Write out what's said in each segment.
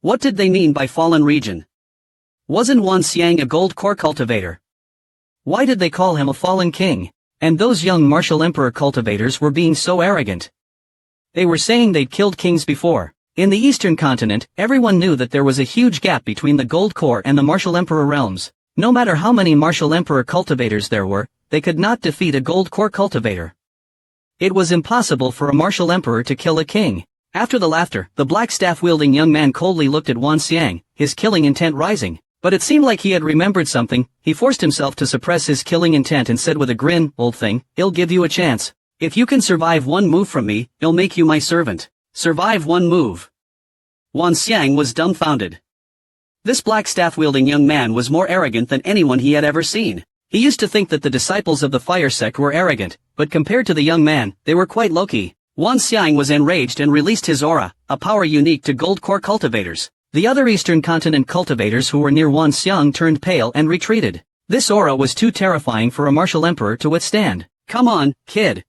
What did they mean by fallen region? Wasn't Wan Xiang a gold core cultivator? Why did they call him a fallen king? And those young martial emperor cultivators were being so arrogant. They were saying they'd killed kings before. In the eastern continent, everyone knew that there was a huge gap between the gold core and the martial emperor realms. No matter how many martial emperor cultivators there were, they could not defeat a gold core cultivator. It was impossible for a martial emperor to kill a king. After the laughter, the black staff-wielding young man coldly looked at Wan Xiang, his killing intent rising. But it seemed like he had remembered something. He forced himself to suppress his killing intent and said with a grin, "Old thing, I'll give you a chance. If you can survive one move from me, I'll make you my servant." Survive one move. Wan Xiang was dumbfounded. This black staff-wielding young man was more arrogant than anyone he had ever seen. He used to think that the disciples of the fire sect were arrogant, but compared to the young man, they were quite low-key. Wan Xiang was enraged and released his aura, a power unique to gold core cultivators. The other eastern continent cultivators who were near Wan Xiang turned pale and retreated. This aura was too terrifying for a martial emperor to withstand. "Come on, kid.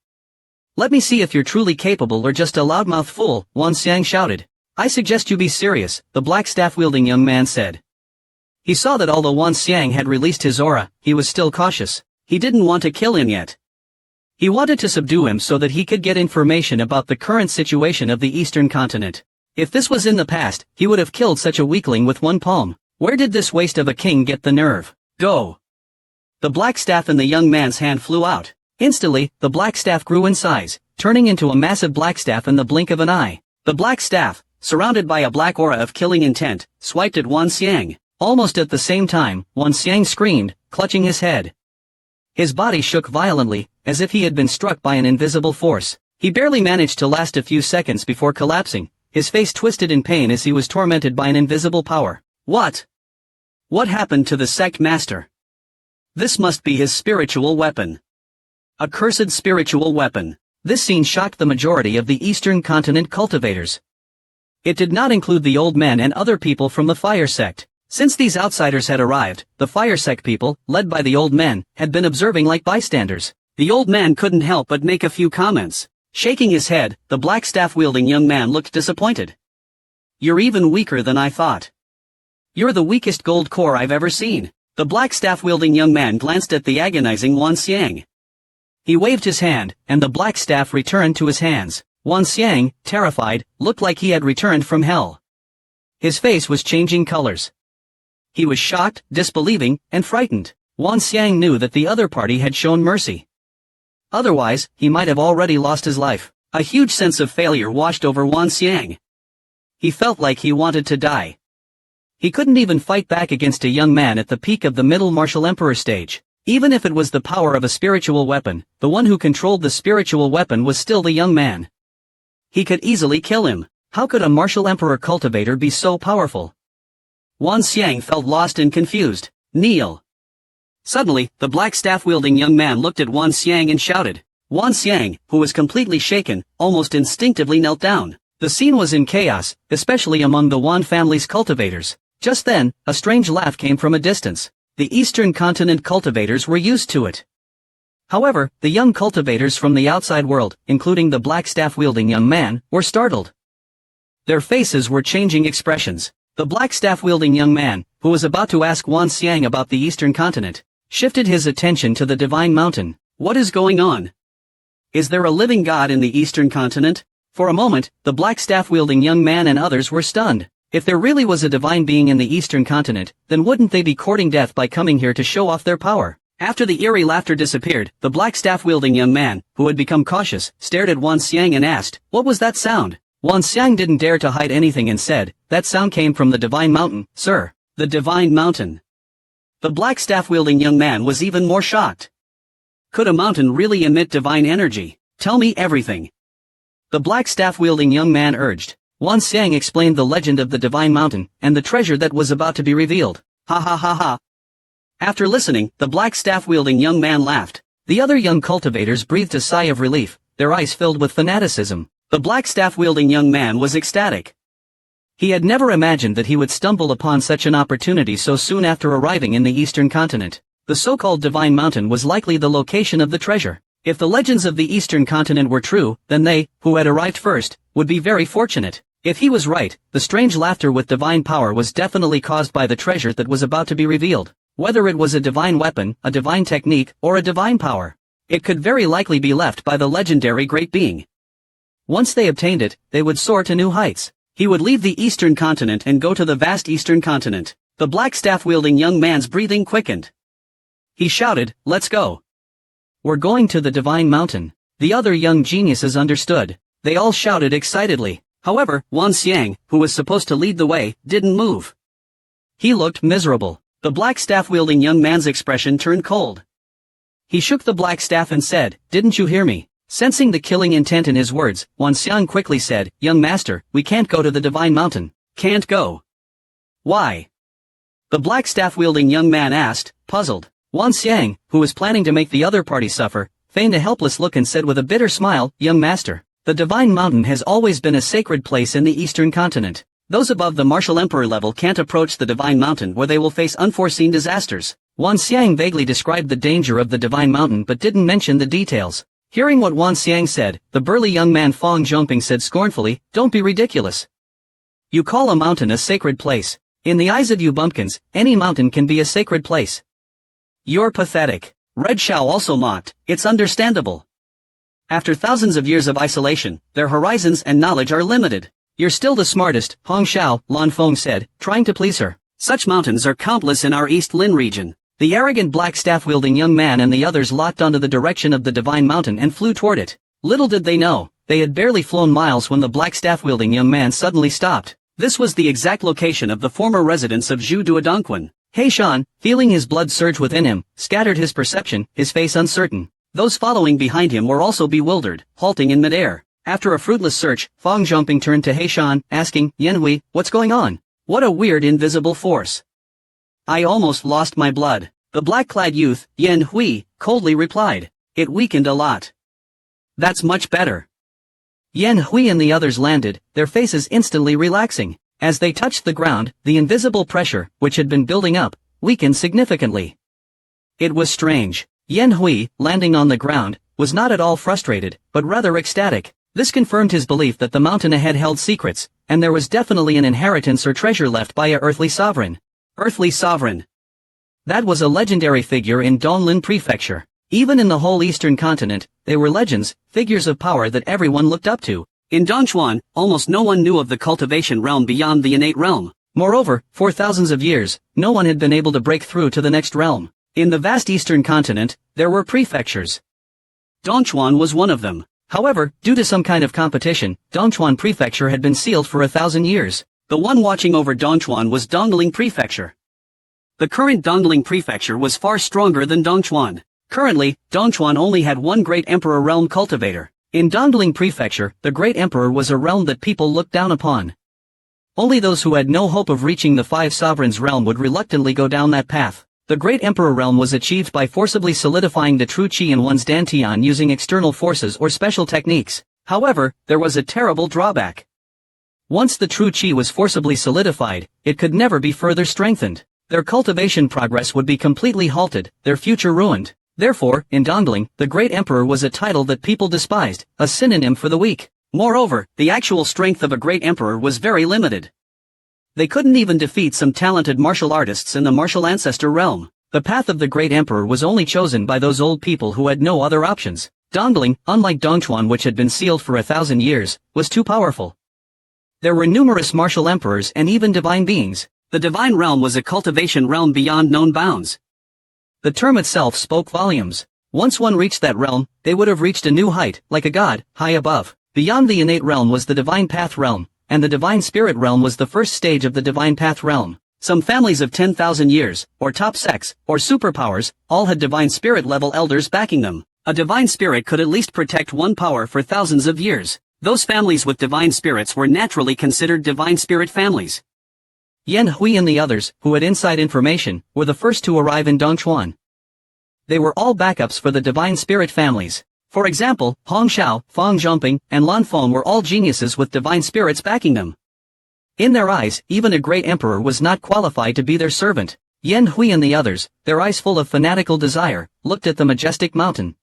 Let me see if you're truly capable or just a loudmouth fool," Wan Xiang shouted. "I suggest you be serious," the black staff-wielding young man said. He saw that although Wan Xiang had released his aura, he was still cautious. He didn't want to kill him yet. He wanted to subdue him so that he could get information about the current situation of the eastern continent. If this was in the past, he would have killed such a weakling with one palm. Where did this waste of a king get the nerve? Go! The black staff in the young man's hand flew out. Instantly, the black staff grew in size, turning into a massive black staff in the blink of an eye. The black staff, surrounded by a black aura of killing intent, swiped at Wan Xiang. Almost at the same time, Wan Xiang screamed, clutching his head. His body shook violently, as if he had been struck by an invisible force. He barely managed to last a few seconds before collapsing, his face twisted in pain as he was tormented by an invisible power. What? What happened to the sect master? This must be his spiritual weapon. A cursed spiritual weapon. This scene shocked the majority of the eastern continent cultivators. It did not include the old men and other people from the fire sect. Since these outsiders had arrived, the fire sect people, led by the old men, had been observing like bystanders. The old man couldn't help but make a few comments. Shaking his head, the black staff-wielding young man looked disappointed. "You're even weaker than I thought. You're the weakest gold core I've ever seen." The black staff-wielding young man glanced at the agonizing Wan Xiang. He waved his hand, and the black staff returned to his hands. Wan Xiang, terrified, looked like he had returned from hell. His face was changing colors. He was shocked, disbelieving, and frightened. Wan Xiang knew that the other party had shown mercy. Otherwise, he might have already lost his life. A huge sense of failure washed over Wan Xiang. He felt like he wanted to die. He couldn't even fight back against a young man at the peak of the middle martial emperor stage. Even if it was the power of a spiritual weapon, the one who controlled the spiritual weapon was still the young man. He could easily kill him. How could a martial emperor cultivator be so powerful? Wan Xiang felt lost and confused. "Kneel." Suddenly, the black staff-wielding young man looked at Wan Xiang and shouted. Wan Xiang, who was completely shaken, almost instinctively knelt down. The scene was in chaos, especially among the Wan family's cultivators. Just then, a strange laugh came from a distance. The eastern continent cultivators were used to it. However, the young cultivators from the outside world, including the black staff-wielding young man, were startled. Their faces were changing expressions. The black staff-wielding young man, who was about to ask Wan Xiang about the eastern continent, shifted his attention to the divine mountain. What is going on? Is there a living god in the eastern continent? For a moment, the black staff-wielding young man and others were stunned. If there really was a divine being in the eastern continent, then wouldn't they be courting death by coming here to show off their power? After the eerie laughter disappeared, the black staff-wielding young man, who had become cautious, stared at Wan Xiang and asked, "What was that sound?" Wan Xiang didn't dare to hide anything and said, "That sound came from the divine mountain, sir." The divine mountain. The black staff-wielding young man was even more shocked. Could a mountain really emit divine energy? Tell me everything. The black staff-wielding young man urged. Wan Xiang explained the legend of the divine mountain, and the treasure that was about to be revealed. Ha ha ha ha. After listening, the black staff-wielding young man laughed. The other young cultivators breathed a sigh of relief, their eyes filled with fanaticism. The black staff-wielding young man was ecstatic. He had never imagined that he would stumble upon such an opportunity so soon after arriving in the eastern continent. The so-called divine mountain was likely the location of the treasure. If the legends of the eastern continent were true, then they, who had arrived first, would be very fortunate. If he was right, the strange laughter with divine power was definitely caused by the treasure that was about to be revealed. Whether it was a divine weapon, a divine technique, or a divine power, it could very likely be left by the legendary great being. Once they obtained it, they would soar to new heights. He would leave the eastern continent and go to the vast eastern continent. The black staff-wielding young man's breathing quickened. He shouted, "Let's go. We're going to the divine mountain." The other young geniuses understood. They all shouted excitedly. However, Wan Xiang, who was supposed to lead the way, didn't move. He looked miserable. The black staff-wielding young man's expression turned cold. He shook the black staff and said, "Didn't you hear me?" Sensing the killing intent in his words, Wan Xiang quickly said, "Young master, we can't go to the divine mountain." "Can't go? Why?" The black staff-wielding young man asked, puzzled. Wan Xiang, who was planning to make the other party suffer, feigned a helpless look and said with a bitter smile, "Young master, the divine mountain has always been a sacred place in the eastern continent. Those above the martial emperor level can't approach the divine mountain where they will face unforeseen disasters." Wan Xiang vaguely described the danger of the divine mountain but didn't mention the details. Hearing what Wan Xiang said, the burly young man Fong Zhongping said scornfully, "Don't be ridiculous. You call a mountain a sacred place. In the eyes of you bumpkins, any mountain can be a sacred place. You're pathetic." Red Xiao also mocked, "It's understandable. After thousands of years of isolation, their horizons and knowledge are limited. You're still the smartest," Hong Xiao, Lan Feng said, trying to please her. "Such mountains are countless in our East Lin region." The arrogant black staff-wielding young man and the others locked onto the direction of the divine mountain and flew toward it. Little did they know, they had barely flown miles when the black staff-wielding young man suddenly stopped. This was the exact location of the former residence of Zhu Duodongquan. He Shan, feeling his blood surge within him, scattered his perception, his face uncertain. Those following behind him were also bewildered, halting in midair. After a fruitless search, Fong Zhongping turned to He Shan, asking, "Yan Hui, what's going on? What a weird invisible force. I almost lost my blood." The black-clad youth, Yan Hui, coldly replied, "It weakened a lot." "That's much better." Yan Hui and the others landed, their faces instantly relaxing. As they touched the ground, the invisible pressure, which had been building up, weakened significantly. It was strange. Yan Hui, landing on the ground, was not at all frustrated, but rather ecstatic. This confirmed his belief that the mountain ahead held secrets, and there was definitely an inheritance or treasure left by a earthly sovereign. Earthly sovereign. That was a legendary figure in Donglin Prefecture. Even in the whole eastern continent, they were legends, figures of power that everyone looked up to. In Dongchuan, almost no one knew of the cultivation realm beyond the innate realm. Moreover, for thousands of years, no one had been able to break through to the next realm. In the vast eastern continent, there were prefectures. Dongchuan was one of them. However, due to some kind of competition, Dongchuan Prefecture had been sealed for 1,000 years. The one watching over Dongchuan was Dongling Prefecture. The current Dongling Prefecture was far stronger than Dongchuan. Currently, Dongchuan only had one great emperor realm cultivator. In Dongling Prefecture, the great emperor was a realm that people looked down upon. Only those who had no hope of reaching the five sovereigns realm would reluctantly go down that path. The great emperor realm was achieved by forcibly solidifying the true qi in one's dantian using external forces or special techniques. However, there was a terrible drawback. Once the true qi was forcibly solidified, it could never be further strengthened. Their cultivation progress would be completely halted, their future ruined. Therefore, in Dongling, the great emperor was a title that people despised, a synonym for the weak. Moreover, the actual strength of a great emperor was very limited. They couldn't even defeat some talented martial artists in the martial ancestor realm. The path of the great emperor was only chosen by those old people who had no other options. Dongling, unlike Dongchuan which had been sealed for 1,000 years, was too powerful. There were numerous martial emperors and even divine beings. The divine realm was a cultivation realm beyond known bounds. The term itself spoke volumes. Once one reached that realm, they would have reached a new height, like a god, high above. Beyond the innate realm was the divine path realm, and the divine spirit realm was the first stage of the divine path realm. Some families of 10,000 years, or top sects, or superpowers, all had divine spirit level elders backing them. A divine spirit could at least protect one power for thousands of years. Those families with divine spirits were naturally considered divine spirit families. Yan Hui and the others, who had inside information, were the first to arrive in Dongchuan. They were all backups for the divine spirit families. For example, Hong Xiao, Fong Zhongping, and Lan Feng were all geniuses with divine spirits backing them. In their eyes, even a great emperor was not qualified to be their servant. Yan Hui and the others, their eyes full of fanatical desire, looked at the majestic mountain.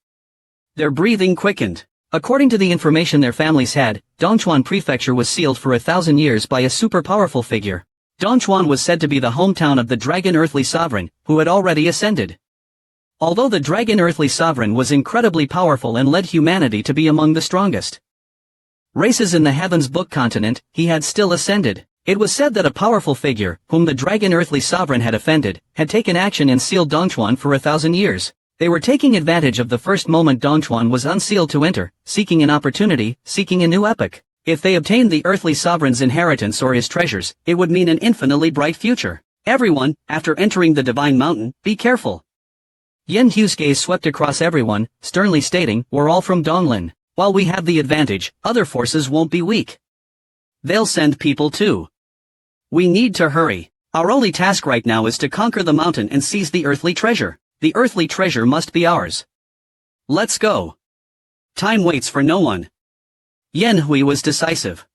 Their breathing quickened. According to the information their families had, Dongchuan Prefecture was sealed for 1,000 years by a super powerful figure. Dongchuan was said to be the hometown of the Dragon Earthly Sovereign, who had already ascended. Although the Dragon Earthly Sovereign was incredibly powerful and led humanity to be among the strongest races in the Heavens Book continent, he had still ascended. It was said that a powerful figure, whom the Dragon Earthly Sovereign had offended, had taken action and sealed Dongchuan for 1,000 years. They were taking advantage of the first moment Dongchuan was unsealed to enter, seeking an opportunity, seeking a new epoch. If they obtained the Earthly Sovereign's inheritance or his treasures, it would mean an infinitely bright future. Everyone, after entering the Divine Mountain, be careful. Yen Hu's gaze swept across everyone, sternly stating, we're all from Donglin. While we have the advantage, other forces won't be weak. They'll send people too. We need to hurry. Our only task right now is to conquer the mountain and seize the earthly treasure. The earthly treasure must be ours. Let's go. Time waits for no one. Yen Hui was decisive.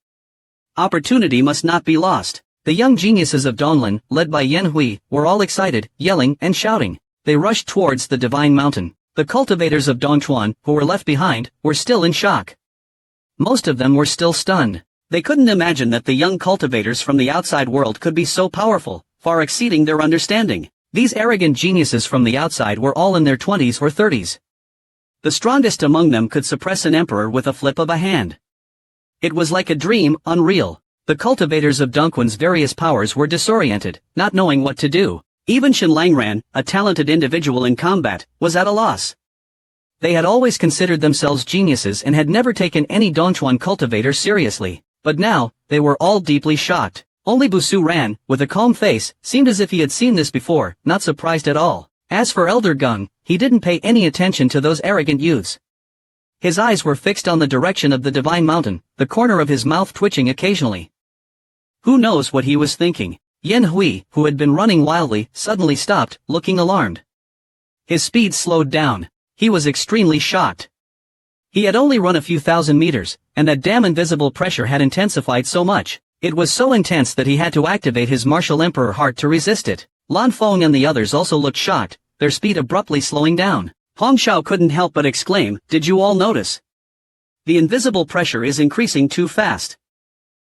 Opportunity must not be lost. The young geniuses of Donglin, led by Yen Hui, were all excited, yelling and shouting. They rushed towards the Divine Mountain. The cultivators of Dongchuan, who were left behind, were still in shock. Most of them were still stunned. They couldn't imagine that the young cultivators from the outside world could be so powerful, far exceeding their understanding. These arrogant geniuses from the outside were all in their 20s or 30s. The strongest among them could suppress an emperor with a flip of a hand. It was like a dream, unreal. The cultivators of Dongquan's various powers were disoriented, not knowing what to do. Even Shen Langran, a talented individual in combat, was at a loss. They had always considered themselves geniuses and had never taken any Dongchuan cultivator seriously. But now, they were all deeply shocked. Only Busu Ran, with a calm face, seemed as if he had seen this before, not surprised at all. As for Elder Gung, he didn't pay any attention to those arrogant youths. His eyes were fixed on the direction of the Divine Mountain, the corner of his mouth twitching occasionally. Who knows what he was thinking? Yen Hui, who had been running wildly, suddenly stopped, looking alarmed. His speed slowed down. He was extremely shocked. He had only run a few thousand meters, and that damn invisible pressure had intensified so much. It was so intense that he had to activate his martial emperor heart to resist it. Lan Feng and the others also looked shocked, their speed abruptly slowing down. Hong Xiao couldn't help but exclaim, did you all notice? The invisible pressure is increasing too fast.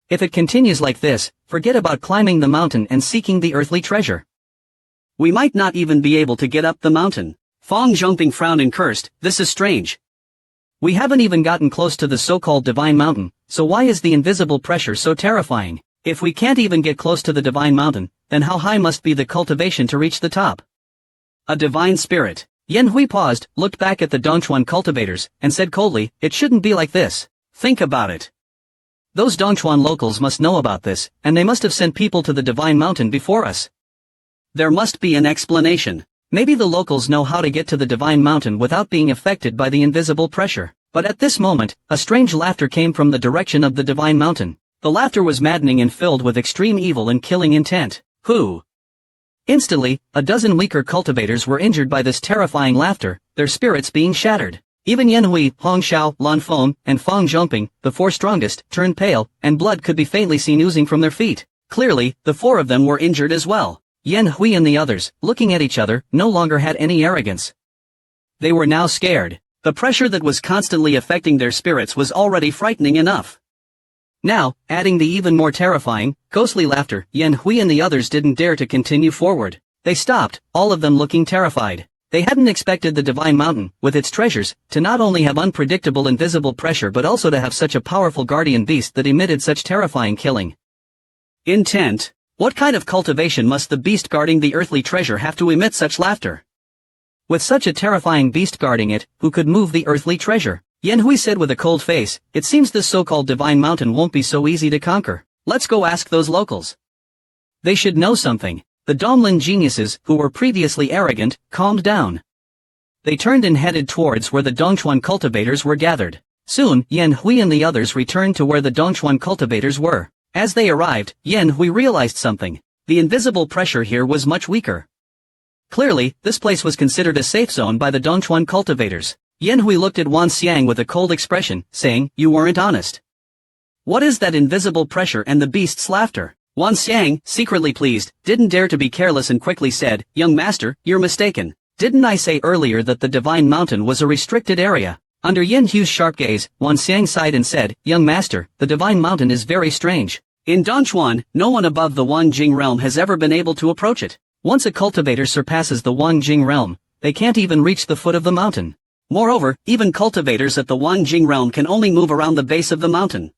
If it continues like this, forget about climbing the mountain and seeking the earthly treasure. We might not even be able to get up the mountain. Fong Zhongping frowned and cursed, this is strange. We haven't even gotten close to the so-called Divine Mountain, so why is the invisible pressure so terrifying? If we can't even get close to the Divine Mountain, then how high must be the cultivation to reach the top? A divine spirit. Yen Hui paused, looked back at the Dongchuan cultivators, and said coldly, it shouldn't be like this. Think about it. Those Dongchuan locals must know about this, and they must have sent people to the Divine Mountain before us. There must be an explanation. Maybe the locals know how to get to the Divine Mountain without being affected by the invisible pressure. But at this moment, a strange laughter came from the direction of the Divine Mountain. The laughter was maddening and filled with extreme evil and killing intent. Who? Instantly, a dozen weaker cultivators were injured by this terrifying laughter, their spirits being shattered. Even Yen Hui, Hong Xiao, Lan Feng, and Fang Zhongping, the four strongest, turned pale, and blood could be faintly seen oozing from their feet. Clearly, the four of them were injured as well. Yen Hui and the others, looking at each other, no longer had any arrogance. They were now scared. The pressure that was constantly affecting their spirits was already frightening enough. Now, adding the even more terrifying, ghostly laughter, Yen Hui and the others didn't dare to continue forward. They stopped, all of them looking terrified. They hadn't expected the Divine Mountain, with its treasures, to not only have unpredictable invisible pressure but also to have such a powerful guardian beast that emitted such terrifying killing intent. What kind of cultivation must the beast guarding the earthly treasure have to emit such laughter? With such a terrifying beast guarding it, who could move the earthly treasure? Yen Hui said with a cold face, it seems this so-called Divine Mountain won't be so easy to conquer. Let's go ask those locals. They should know something. The Donglin geniuses, who were previously arrogant, calmed down. They turned and headed towards where the Dongchuan cultivators were gathered. Soon, Yen Hui and the others returned to where the Dongchuan cultivators were. As they arrived, Yen Hui realized something. The invisible pressure here was much weaker. Clearly, this place was considered a safe zone by the Dongchuan cultivators. Yen Hui looked at Wan Xiang with a cold expression, saying, you weren't honest. What is that invisible pressure and the beast's laughter? Wan Xiang, secretly pleased, didn't dare to be careless and quickly said, young master, you're mistaken. Didn't I say earlier that the Divine Mountain was a restricted area? Under Yin Hu's sharp gaze, Wan Xiang sighed and said, "Young master, the divine mountain is very strange. In Dongchuan, no one above the Wangjing realm has ever been able to approach it. Once a cultivator surpasses the Wangjing realm, they can't even reach the foot of the mountain. Moreover, even cultivators at the Wangjing realm can only move around the base of the mountain.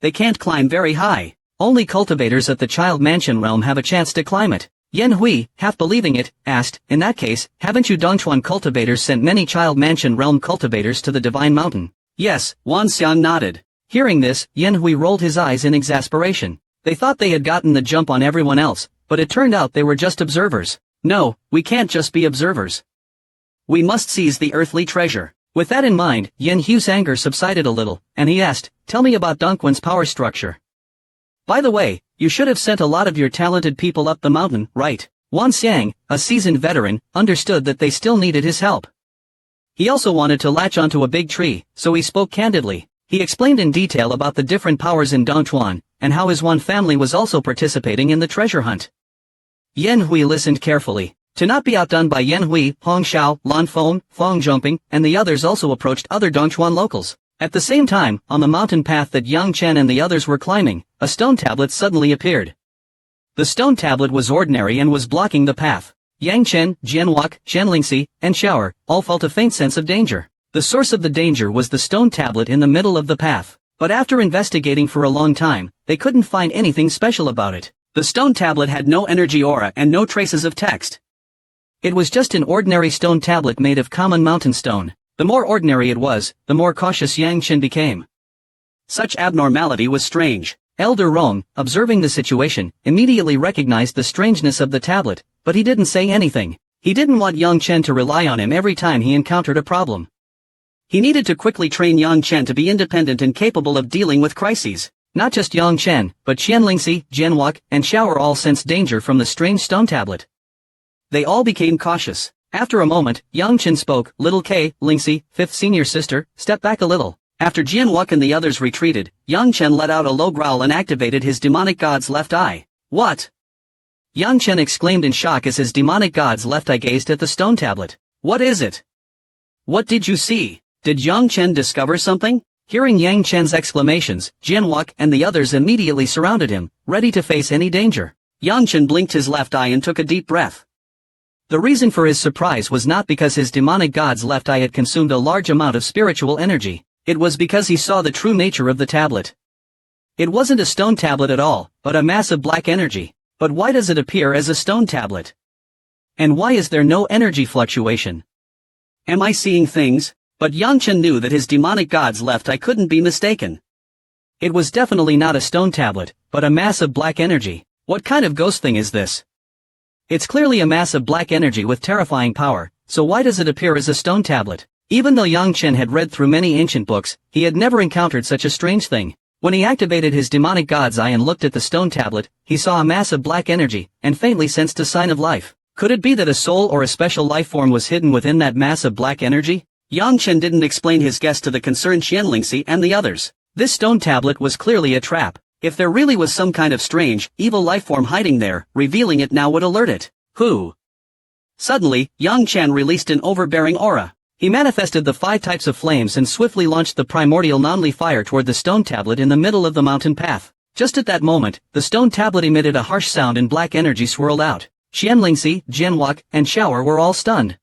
They can't climb very high. Only cultivators at the Child Mansion realm have a chance to climb it." Yan Hui, half believing it, asked, "In that case, haven't you Dongchuan cultivators sent many Child Mansion realm cultivators to the Divine Mountain?" "Yes," Wan Xiang nodded. Hearing this, Yan Hui rolled his eyes in exasperation. They thought they had gotten the jump on everyone else, but it turned out they were just observers. "No, we can't just be observers. We must seize the earthly treasure." With that in mind, Yan Hu's anger subsided a little, and he asked, "Tell me about Dongquan's power structure. By the way, you should have sent a lot of your talented people up the mountain, right?" Wan Xiang, a seasoned veteran, understood that they still needed his help. He also wanted to latch onto a big tree, so he spoke candidly. He explained in detail about the different powers in Dongchuan, and how his Wan family was also participating in the treasure hunt. Yan Hui listened carefully. To not be outdone by Yan Hui, Hong Xiao, Lan Feng, Feng Zhongping, and the others also approached other Dongchuan locals. At the same time, on the mountain path that Yang Chen and the others were climbing, a stone tablet suddenly appeared. The stone tablet was ordinary and was blocking the path. Yang Chen, Jianwak, Xianlingxi, and Xiaoer all felt a faint sense of danger. The source of the danger was the stone tablet in the middle of the path. But after investigating for a long time, they couldn't find anything special about it. The stone tablet had no energy aura and no traces of text. It was just an ordinary stone tablet made of common mountain stone. The more ordinary it was, the more cautious Yang Chen became. Such abnormality was strange. Elder Rong, observing the situation, immediately recognized the strangeness of the tablet, but he didn't say anything. He didn't want Yang Chen to rely on him every time he encountered a problem. He needed to quickly train Yang Chen to be independent and capable of dealing with crises. Not just Yang Chen, but Xianlingxi, Jianwak, and Xiaoer all sensed danger from the strange stone tablet. They all became cautious. After a moment, Yang Chen spoke, "Little K, Lingxi, fifth senior sister, step back a little." After Jianwak and the others retreated, Yang Chen let out a low growl and activated his demonic god's left eye. "What?" Yang Chen exclaimed in shock as his demonic god's left eye gazed at the stone tablet. "What is it? What did you see? Did Yang Chen discover something?" Hearing Yang Chen's exclamations, Jianwak and the others immediately surrounded him, ready to face any danger. Yang Chen blinked his left eye and took a deep breath. The reason for his surprise was not because his demonic god's left eye had consumed a large amount of spiritual energy. It was because he saw the true nature of the tablet. It wasn't a stone tablet at all, but a mass of black energy. But why does it appear as a stone tablet? And why is there no energy fluctuation? Am I seeing things? But Yang Chen knew that his demonic god's left eye couldn't be mistaken. It was definitely not a stone tablet, but a mass of black energy. What kind of ghost thing is this? It's clearly a mass of black energy with terrifying power, so why does it appear as a stone tablet? Even though Yang Chen had read through many ancient books, he had never encountered such a strange thing. When he activated his demonic god's eye and looked at the stone tablet, he saw a mass of black energy, and faintly sensed a sign of life. Could it be that a soul or a special life form was hidden within that mass of black energy? Yang Chen didn't explain his guess to the concerned Xianlingxi and the others. This stone tablet was clearly a trap. If there really was some kind of strange, evil life form hiding there, revealing it now would alert it. Who? Suddenly, Yang Chen released an overbearing aura. He manifested the 5 types of flames and swiftly launched the primordial non-li fire toward the stone tablet in the middle of the mountain path. Just at that moment, the stone tablet emitted a harsh sound and black energy swirled out. Xianlingxi, Jianwak, and Xiaoer were all stunned.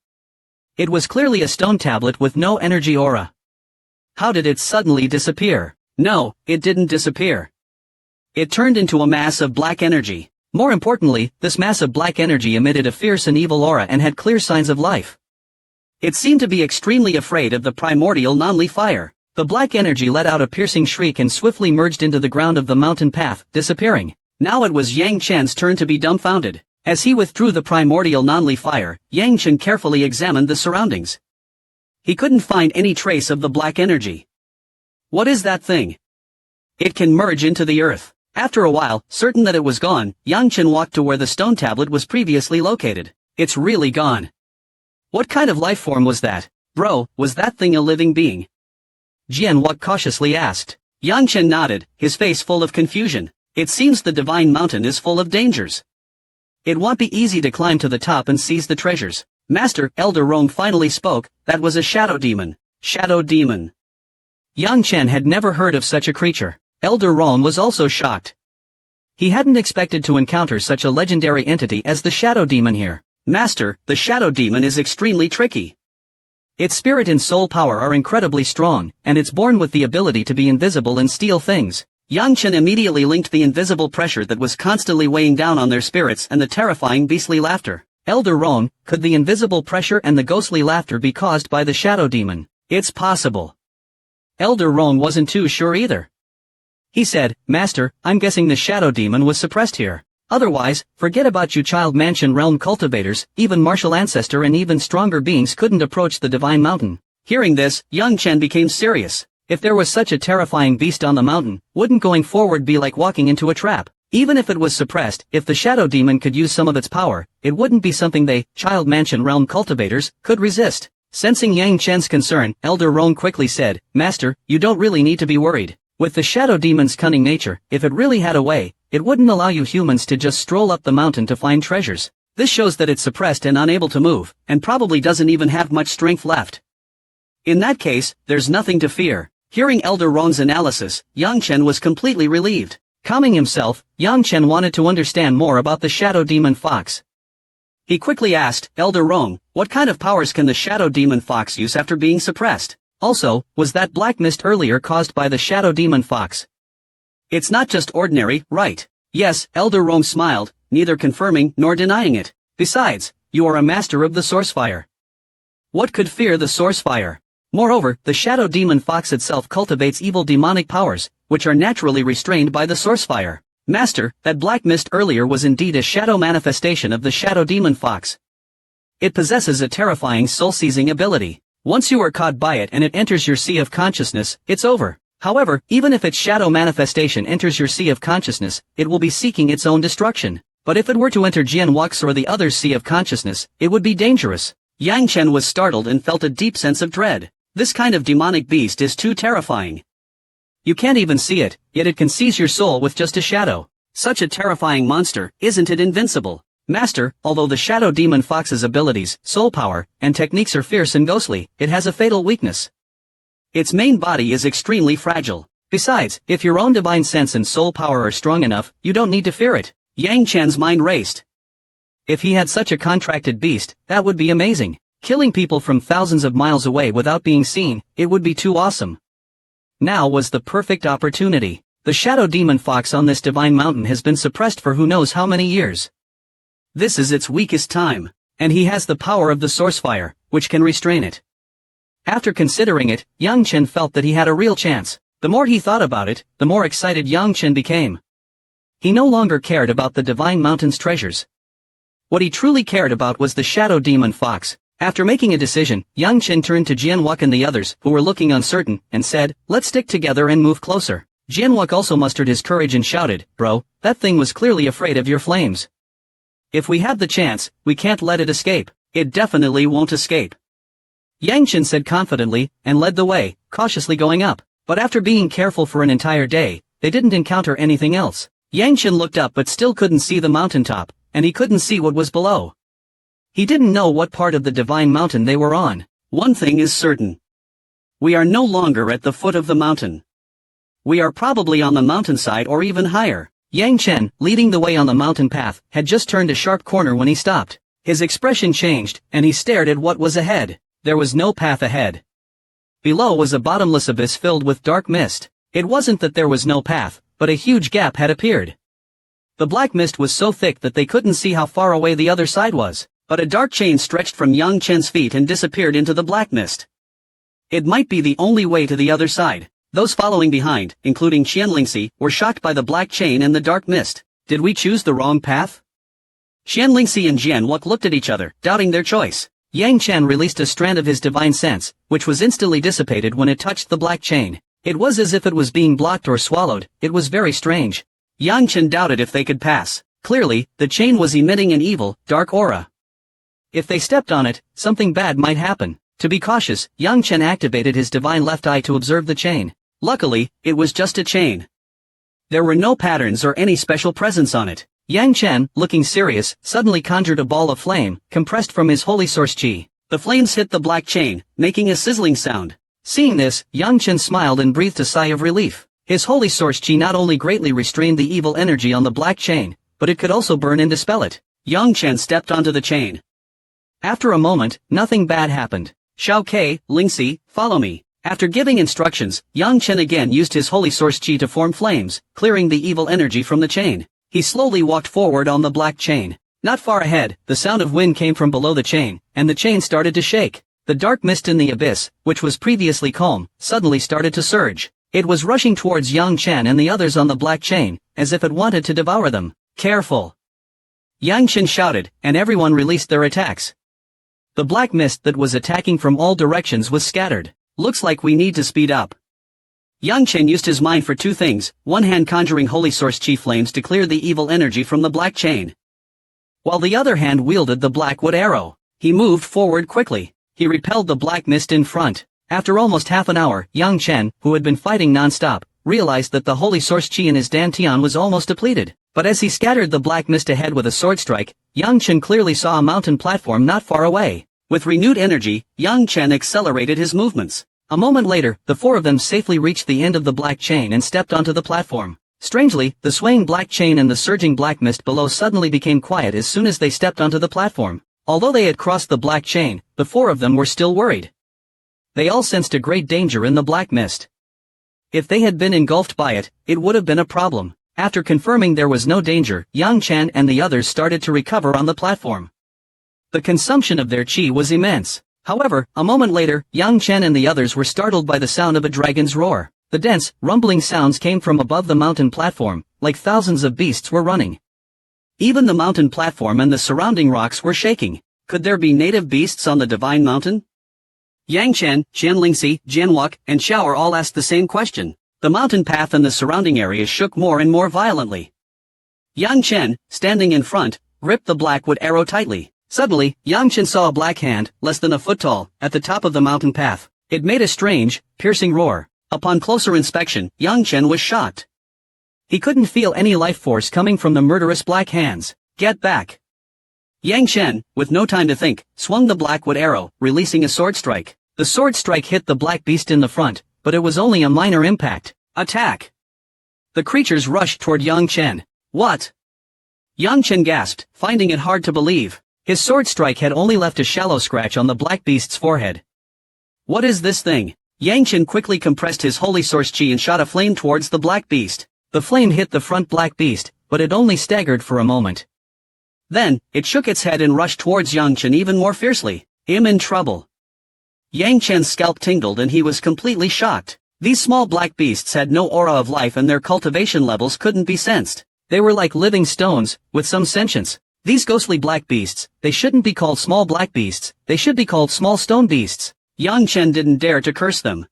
It was clearly a stone tablet with no energy aura. How did it suddenly disappear? No, it didn't disappear. It turned into a mass of black energy. More importantly, this mass of black energy emitted a fierce and evil aura and had clear signs of life. It seemed to be extremely afraid of the primordial non-li fire. The black energy let out a piercing shriek and swiftly merged into the ground of the mountain path, disappearing. Now it was Yang Chen's turn to be dumbfounded. As he withdrew the primordial non-li fire, Yang Chen carefully examined the surroundings. He couldn't find any trace of the black energy. What is that thing? It can merge into the earth. After a while, certain that it was gone, Yang Chen walked to where the stone tablet was previously located. It's really gone. What kind of life form was that? Bro, was that thing a living being? Jianwak cautiously asked. Yang Chen nodded, his face full of confusion. It seems the divine mountain is full of dangers. It won't be easy to climb to the top and seize the treasures. Master, Elder Rong finally spoke, that was a shadow demon. Shadow Demon. Yang Chen had never heard of such a creature. Elder Ron was also shocked. He hadn't expected to encounter such a legendary entity as the Shadow Demon here. Master, the Shadow Demon is extremely tricky. Its spirit and soul power are incredibly strong, and it's born with the ability to be invisible and steal things. Yang Chen immediately linked the invisible pressure that was constantly weighing down on their spirits and the terrifying beastly laughter. Elder Rong, could the invisible pressure and the ghostly laughter be caused by the Shadow Demon? It's possible. Elder Rong wasn't too sure either. He said, Master, I'm guessing the Shadow Demon was suppressed here. Otherwise, forget about you Child Mansion realm cultivators, even martial ancestor and even stronger beings couldn't approach the divine mountain. Hearing this, Yang Chen became serious. If there was such a terrifying beast on the mountain, wouldn't going forward be like walking into a trap? Even if it was suppressed, if the Shadow Demon could use some of its power, it wouldn't be something they, Child Mansion realm cultivators, could resist. Sensing Yang Chen's concern, Elder Rong quickly said, Master, you don't really need to be worried. With the Shadow Demon's cunning nature, if it really had a way, it wouldn't allow you humans to just stroll up the mountain to find treasures. This shows that it's suppressed and unable to move, and probably doesn't even have much strength left. In that case, there's nothing to fear. Hearing Elder Rong's analysis, Yang Chen was completely relieved. Calming himself, Yang Chen wanted to understand more about the Shadow Demon Fox. He quickly asked, Elder Rong, what kind of powers can the Shadow Demon Fox use after being suppressed? Also, was that black mist earlier caused by the Shadow Demon Fox? It's not just ordinary, right? Yes, Elder Rong smiled, neither confirming nor denying it. Besides, you are a master of the source fire. What could fear the source fire? Moreover, the Shadow Demon Fox itself cultivates evil demonic powers, which are naturally restrained by the source fire. Master, that black mist earlier was indeed a shadow manifestation of the Shadow Demon Fox. It possesses a terrifying soul-seizing ability. Once you are caught by it and it enters your sea of consciousness, it's over. However, even if its shadow manifestation enters your sea of consciousness, it will be seeking its own destruction. But if it were to enter Jian Wux's or the other's sea of consciousness, it would be dangerous. Yang Chen was startled and felt a deep sense of dread. This kind of demonic beast is too terrifying. You can't even see it, yet it can seize your soul with just a shadow. Such a terrifying monster, isn't it invincible? Master, although the Shadow Demon Fox's abilities, soul power, and techniques are fierce and ghostly, it has a fatal weakness. Its main body is extremely fragile. Besides, if your own divine sense and soul power are strong enough, you don't need to fear it. Yang Chen's mind raced. If he had such a contracted beast, that would be amazing. Killing people from thousands of miles away without being seen, it would be too awesome. Now was the perfect opportunity. The Shadow Demon Fox on this divine mountain has been suppressed for who knows how many years. This is its weakest time, and he has the power of the source fire, which can restrain it. After considering it, Yang Chen felt that he had a real chance. The more he thought about it, the more excited Yang Chen became. He no longer cared about the divine mountain's treasures. What he truly cared about was the Shadow Demon Fox. After making a decision, Yang Chen turned to Jian Wuxi and the others, who were looking uncertain, and said, let's stick together and move closer. Jian Wuxi also mustered his courage and shouted, Bro, that thing was clearly afraid of your flames. If we have the chance, we can't let it escape. It definitely won't escape. Yang Chen said confidently, and led the way, cautiously going up. But after being careful for an entire day, they didn't encounter anything else. Yang Chen looked up but still couldn't see the mountaintop, and he couldn't see what was below. He didn't know what part of the divine mountain they were on. One thing is certain. We are no longer at the foot of the mountain. We are probably on the mountainside or even higher. Yang Chen, leading the way on the mountain path, had just turned a sharp corner when he stopped. His expression changed, and he stared at what was ahead. There was no path ahead. Below was a bottomless abyss filled with dark mist. It wasn't that there was no path, but a huge gap had appeared. The black mist was so thick that they couldn't see how far away the other side was, but a dark chain stretched from Yang Chen's feet and disappeared into the black mist. It might be the only way to the other side. Those following behind, including Qianlingxi, were shocked by the black chain and the dark mist. Did we choose the wrong path? Qianlingxi and Jian Wuxi looked at each other, doubting their choice. Yang Chen released a strand of his divine sense, which was instantly dissipated when it touched the black chain. It was as if it was being blocked or swallowed. It was very strange. Yang Chen doubted if they could pass. Clearly, the chain was emitting an evil, dark aura. If they stepped on it, something bad might happen. To be cautious, Yang Chen activated his divine left eye to observe the chain. Luckily, it was just a chain. There were no patterns or any special presence on it. Yang Chen, looking serious, suddenly conjured a ball of flame, compressed from his holy source qi. The flames hit the black chain, making a sizzling sound. Seeing this, Yang Chen smiled and breathed a sigh of relief. His holy source qi not only greatly restrained the evil energy on the black chain, but it could also burn and dispel it. Yang Chen stepped onto the chain. After a moment, nothing bad happened. Xiao Ke, Lingxi, follow me. After giving instructions, Yang Chen again used his holy source qi to form flames, clearing the evil energy from the chain. He slowly walked forward on the black chain. Not far ahead, the sound of wind came from below the chain, and the chain started to shake. The dark mist in the abyss, which was previously calm, suddenly started to surge. It was rushing towards Yang Chen and the others on the black chain, as if it wanted to devour them. Careful! Yang Chen shouted, and everyone released their attacks. The black mist that was attacking from all directions was scattered. Looks like we need to speed up. Yang Chen used his mind for two things, one hand conjuring holy source qi flames to clear the evil energy from the black chain, while the other hand wielded the black wood arrow. He moved forward quickly. He repelled the black mist in front. After almost half an hour, Yang Chen, who had been fighting non-stop, realized that the holy source qi in his dantian was almost depleted. But as he scattered the black mist ahead with a sword strike, Yang Chen clearly saw a mountain platform not far away. With renewed energy, Yang Chen accelerated his movements. A moment later, the four of them safely reached the end of the black chain and stepped onto the platform. Strangely, the swaying black chain and the surging black mist below suddenly became quiet as soon as they stepped onto the platform. Although they had crossed the black chain, the four of them were still worried. They all sensed a great danger in the black mist. If they had been engulfed by it, it would have been a problem. After confirming there was no danger, Yang Chen and the others started to recover on the platform. The consumption of their qi was immense. However, a moment later, Yang Chen and the others were startled by the sound of a dragon's roar. The dense, rumbling sounds came from above the mountain platform, like thousands of beasts were running. Even the mountain platform and the surrounding rocks were shaking. Could there be native beasts on the divine mountain? Yang Chen, Qianlingxi, Jianwok, and Xiao all asked the same question. The mountain path and the surrounding area shook more and more violently. Yang Chen, standing in front, gripped the black wood arrow tightly. Suddenly, Yang Chen saw a black hand, less than a foot tall, at the top of the mountain path. It made a strange, piercing roar. Upon closer inspection, Yang Chen was shocked. He couldn't feel any life force coming from the murderous black hands. Get back! Yang Chen, with no time to think, swung the black wood arrow, releasing a sword strike. The sword strike hit the black beast in the front, but it was only a minor impact. Attack! The creatures rushed toward Yang Chen. What? Yang Chen gasped, finding it hard to believe. His sword strike had only left a shallow scratch on the black beast's forehead. What is this thing? Yang Chen quickly compressed his holy source qi and shot a flame towards the black beast. The flame hit the front black beast, but it only staggered for a moment. Then, it shook its head and rushed towards Yang Chen even more fiercely. I'm in trouble. Yang Chen's scalp tingled and he was completely shocked. These small black beasts had no aura of life and their cultivation levels couldn't be sensed. They were like living stones, with some sentience. These ghostly black beasts, they shouldn't be called small black beasts, they should be called small stone beasts. Yang Chen didn't dare to curse them.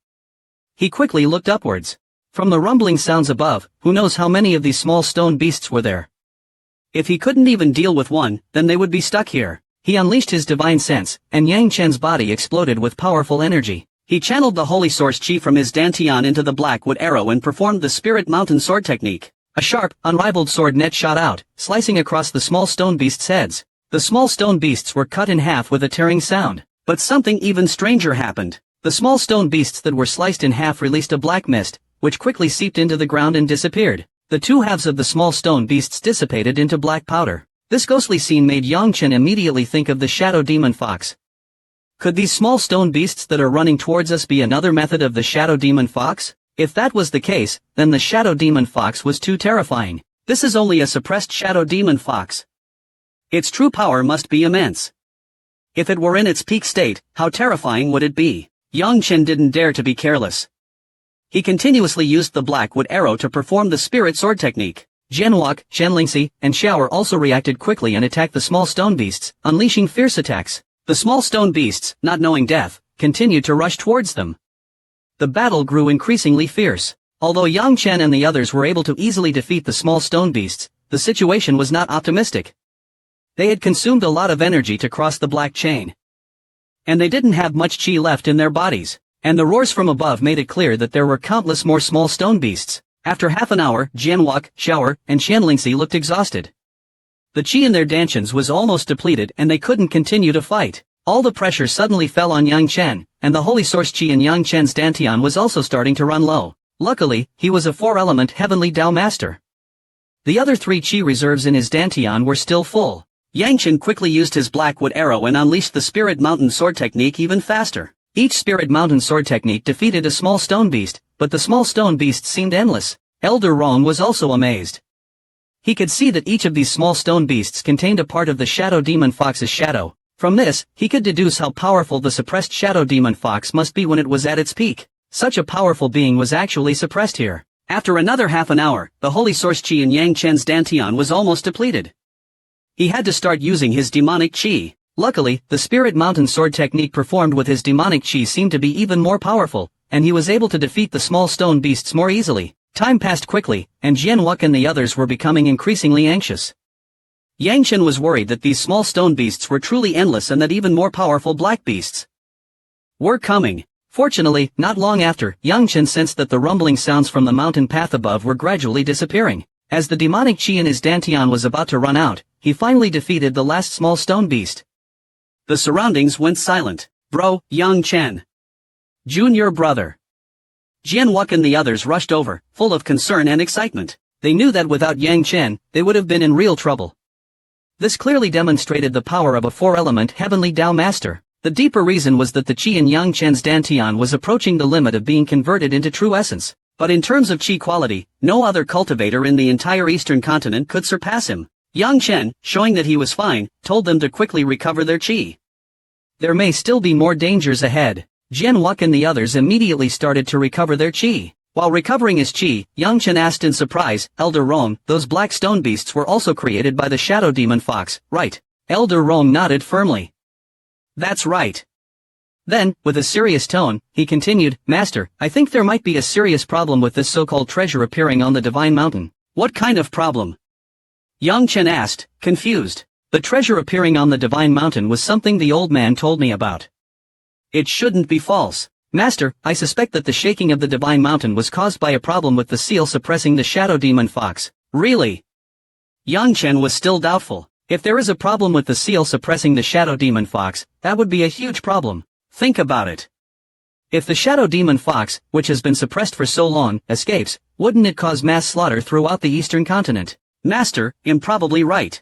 He quickly looked upwards. From the rumbling sounds above, who knows how many of these small stone beasts were there? If he couldn't even deal with one, then they would be stuck here. He unleashed his divine sense, and Yang Chen's body exploded with powerful energy. He channeled the holy source qi from his dantian into the black wood arrow and performed the spirit mountain sword technique. A sharp, unrivaled sword net shot out, slicing across the small stone beasts' heads. The small stone beasts were cut in half with a tearing sound. But something even stranger happened. The small stone beasts that were sliced in half released a black mist, which quickly seeped into the ground and disappeared. The two halves of the small stone beasts dissipated into black powder. This ghostly scene made Yang Chen immediately think of the shadow demon fox. Could these small stone beasts that are running towards us be another method of the shadow demon fox? If that was the case, then the shadow demon fox was too terrifying. This is only a suppressed shadow demon fox. Its true power must be immense. If it were in its peak state, how terrifying would it be? Yang Chen didn't dare to be careless. He continuously used the black wood arrow to perform the spirit sword technique. Jianwok, Qianlingxi, and Xiao also reacted quickly and attacked the small stone beasts, unleashing fierce attacks. The small stone beasts, not knowing death, continued to rush towards them. The battle grew increasingly fierce. Although Yang Chen and the others were able to easily defeat the small stone beasts, the situation was not optimistic. They had consumed a lot of energy to cross the black chain. And they didn't have much qi left in their bodies. And the roars from above made it clear that there were countless more small stone beasts. After half an hour, Jianwok, Xiao, and Qianlingxi looked exhausted. The qi in their dantians was almost depleted and they couldn't continue to fight. All the pressure suddenly fell on Yang Chen, and the holy source chi in Yang Chen's dantian was also starting to run low. Luckily, he was a 4-element heavenly Dao master. The other 3 chi reserves in his dantian were still full. Yang Chen quickly used his Blackwood arrow and unleashed the Spirit Mountain sword technique even faster. Each Spirit Mountain sword technique defeated a small stone beast, but the small stone beasts seemed endless. Elder Rong was also amazed. He could see that each of these small stone beasts contained a part of the Shadow Demon Fox's shadow. From this, he could deduce how powerful the suppressed Shadow Demon Fox must be when it was at its peak. Such a powerful being was actually suppressed here. After another half an hour, the holy source chi in Yang Chen's dantian was almost depleted. He had to start using his demonic chi. Luckily, the Spirit Mountain sword technique performed with his demonic chi seemed to be even more powerful, and he was able to defeat the small stone beasts more easily. Time passed quickly, and Jianwuk and the others were becoming increasingly anxious. Yang Chen was worried that these small stone beasts were truly endless and that even more powerful black beasts were coming. Fortunately, not long after, Yang Chen sensed that the rumbling sounds from the mountain path above were gradually disappearing. As the demonic chi in his dantian was about to run out, he finally defeated the last small stone beast. The surroundings went silent. Bro, Yang Chen. Junior brother. Jianwuk and the others rushed over, full of concern and excitement. They knew that without Yang Chen, they would have been in real trouble. This clearly demonstrated the power of a 4-element heavenly Dao master. The deeper reason was that the chi in Yang Chen's dantian was approaching the limit of being converted into true essence. But in terms of chi quality, no other cultivator in the entire eastern continent could surpass him. Yang Chen, showing that he was fine, told them to quickly recover their chi. There may still be more dangers ahead. Jianwuk and the others immediately started to recover their chi. While recovering his chi, Yang Chen asked in surprise, Elder Rong, those black stone beasts were also created by the Shadow Demon Fox, right? Elder Rong nodded firmly. That's right. Then, with a serious tone, he continued, Master, I think there might be a serious problem with this so-called treasure appearing on the Divine Mountain. What kind of problem? Yang Chen asked, confused. The treasure appearing on the Divine Mountain was something the old man told me about. It shouldn't be false. Master, I suspect that the shaking of the Divine Mountain was caused by a problem with the seal suppressing the Shadow Demon Fox. Really? Yang Chen was still doubtful. If there is a problem with the seal suppressing the Shadow Demon Fox, that would be a huge problem. Think about it. If the Shadow Demon Fox, which has been suppressed for so long, escapes, wouldn't it cause mass slaughter throughout the eastern continent? Master, I'm probably right.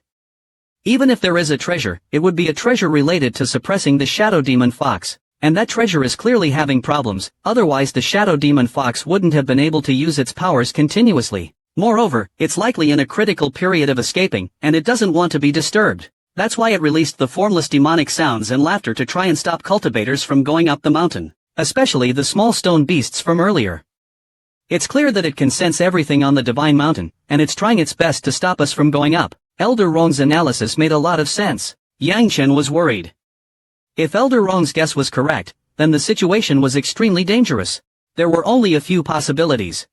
Even if there is a treasure, it would be a treasure related to suppressing the Shadow Demon Fox. And that treasure is clearly having problems, otherwise the Shadow Demon Fox wouldn't have been able to use its powers continuously. Moreover, it's likely in a critical period of escaping, and it doesn't want to be disturbed. That's why it released the formless demonic sounds and laughter to try and stop cultivators from going up the mountain, especially the small stone beasts from earlier. It's clear that it can sense everything on the Divine Mountain, and it's trying its best to stop us from going up. Elder Rong's analysis made a lot of sense. Yang Chen was worried. If Elder Rong's guess was correct, then the situation was extremely dangerous. There were only a few possibilities.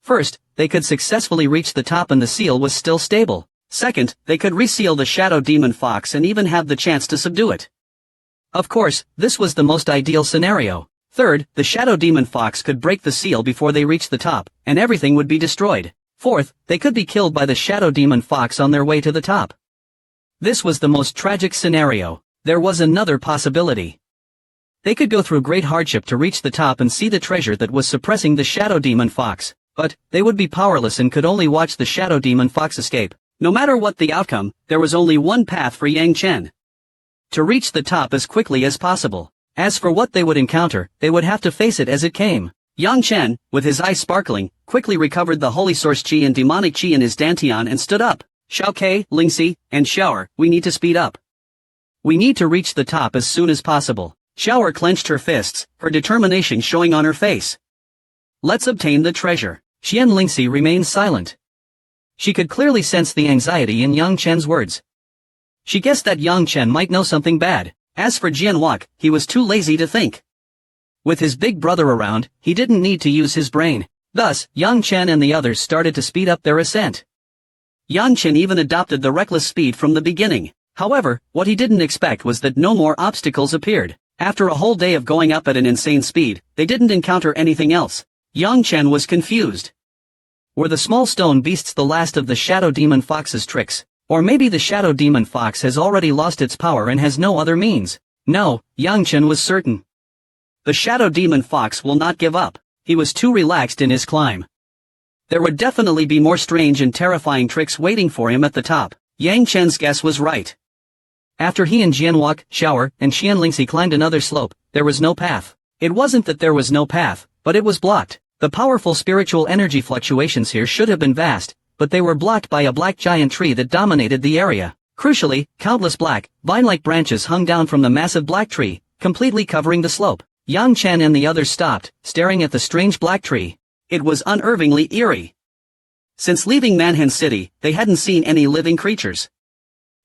First, they could successfully reach the top and the seal was still stable. Second, they could reseal the Shadow Demon Fox and even have the chance to subdue it. Of course, this was the most ideal scenario. Third, the Shadow Demon Fox could break the seal before they reached the top, and everything would be destroyed. Fourth, they could be killed by the Shadow Demon Fox on their way to the top. This was the most tragic scenario. There was another possibility. They could go through great hardship to reach the top and see the treasure that was suppressing the Shadow Demon Fox, but they would be powerless and could only watch the Shadow Demon Fox escape. No matter what the outcome, there was only one path for Yang Chen. To reach the top as quickly as possible. As for what they would encounter, they would have to face it as it came. Yang Chen, with his eyes sparkling, quickly recovered the Holy Source Chi and Demonic Chi in his dantian and stood up. Xiao Ke, Lingxi, and Shower, we need to speed up. We need to reach the top as soon as possible. Shower clenched her fists, her determination showing on her face. Let's obtain the treasure. Xian Lingxi remained silent. She could clearly sense the anxiety in Yang Chen's words. She guessed that Yang Chen might know something bad. As for Jianwuk, he was too lazy to think. With his big brother around, he didn't need to use his brain. Thus, Yang Chen and the others started to speed up their ascent. Yang Chen even adopted the reckless speed from the beginning. However, what he didn't expect was that no more obstacles appeared. After a whole day of going up at an insane speed, they didn't encounter anything else. Yang Chen was confused. Were the small stone beasts the last of the Shadow Demon Fox's tricks? Or maybe the Shadow Demon Fox has already lost its power and has no other means. No, Yang Chen was certain. The shadow demon fox will not give up. He was too relaxed in his climb. There would definitely be more strange and terrifying tricks waiting for him at the top. Yang Chen's guess was right. After he and Jianwalk, Shower, and Qianlingxi climbed another slope, there was no path. It wasn't that there was no path, but it was blocked. The powerful spiritual energy fluctuations here should have been vast, but they were blocked by a black giant tree that dominated the area. Crucially, countless black, vine-like branches hung down from the massive black tree, completely covering the slope. Yang Chen and the others stopped, staring at the strange black tree. It was unnervingly eerie. Since leaving Manhan City, they hadn't seen any living creatures.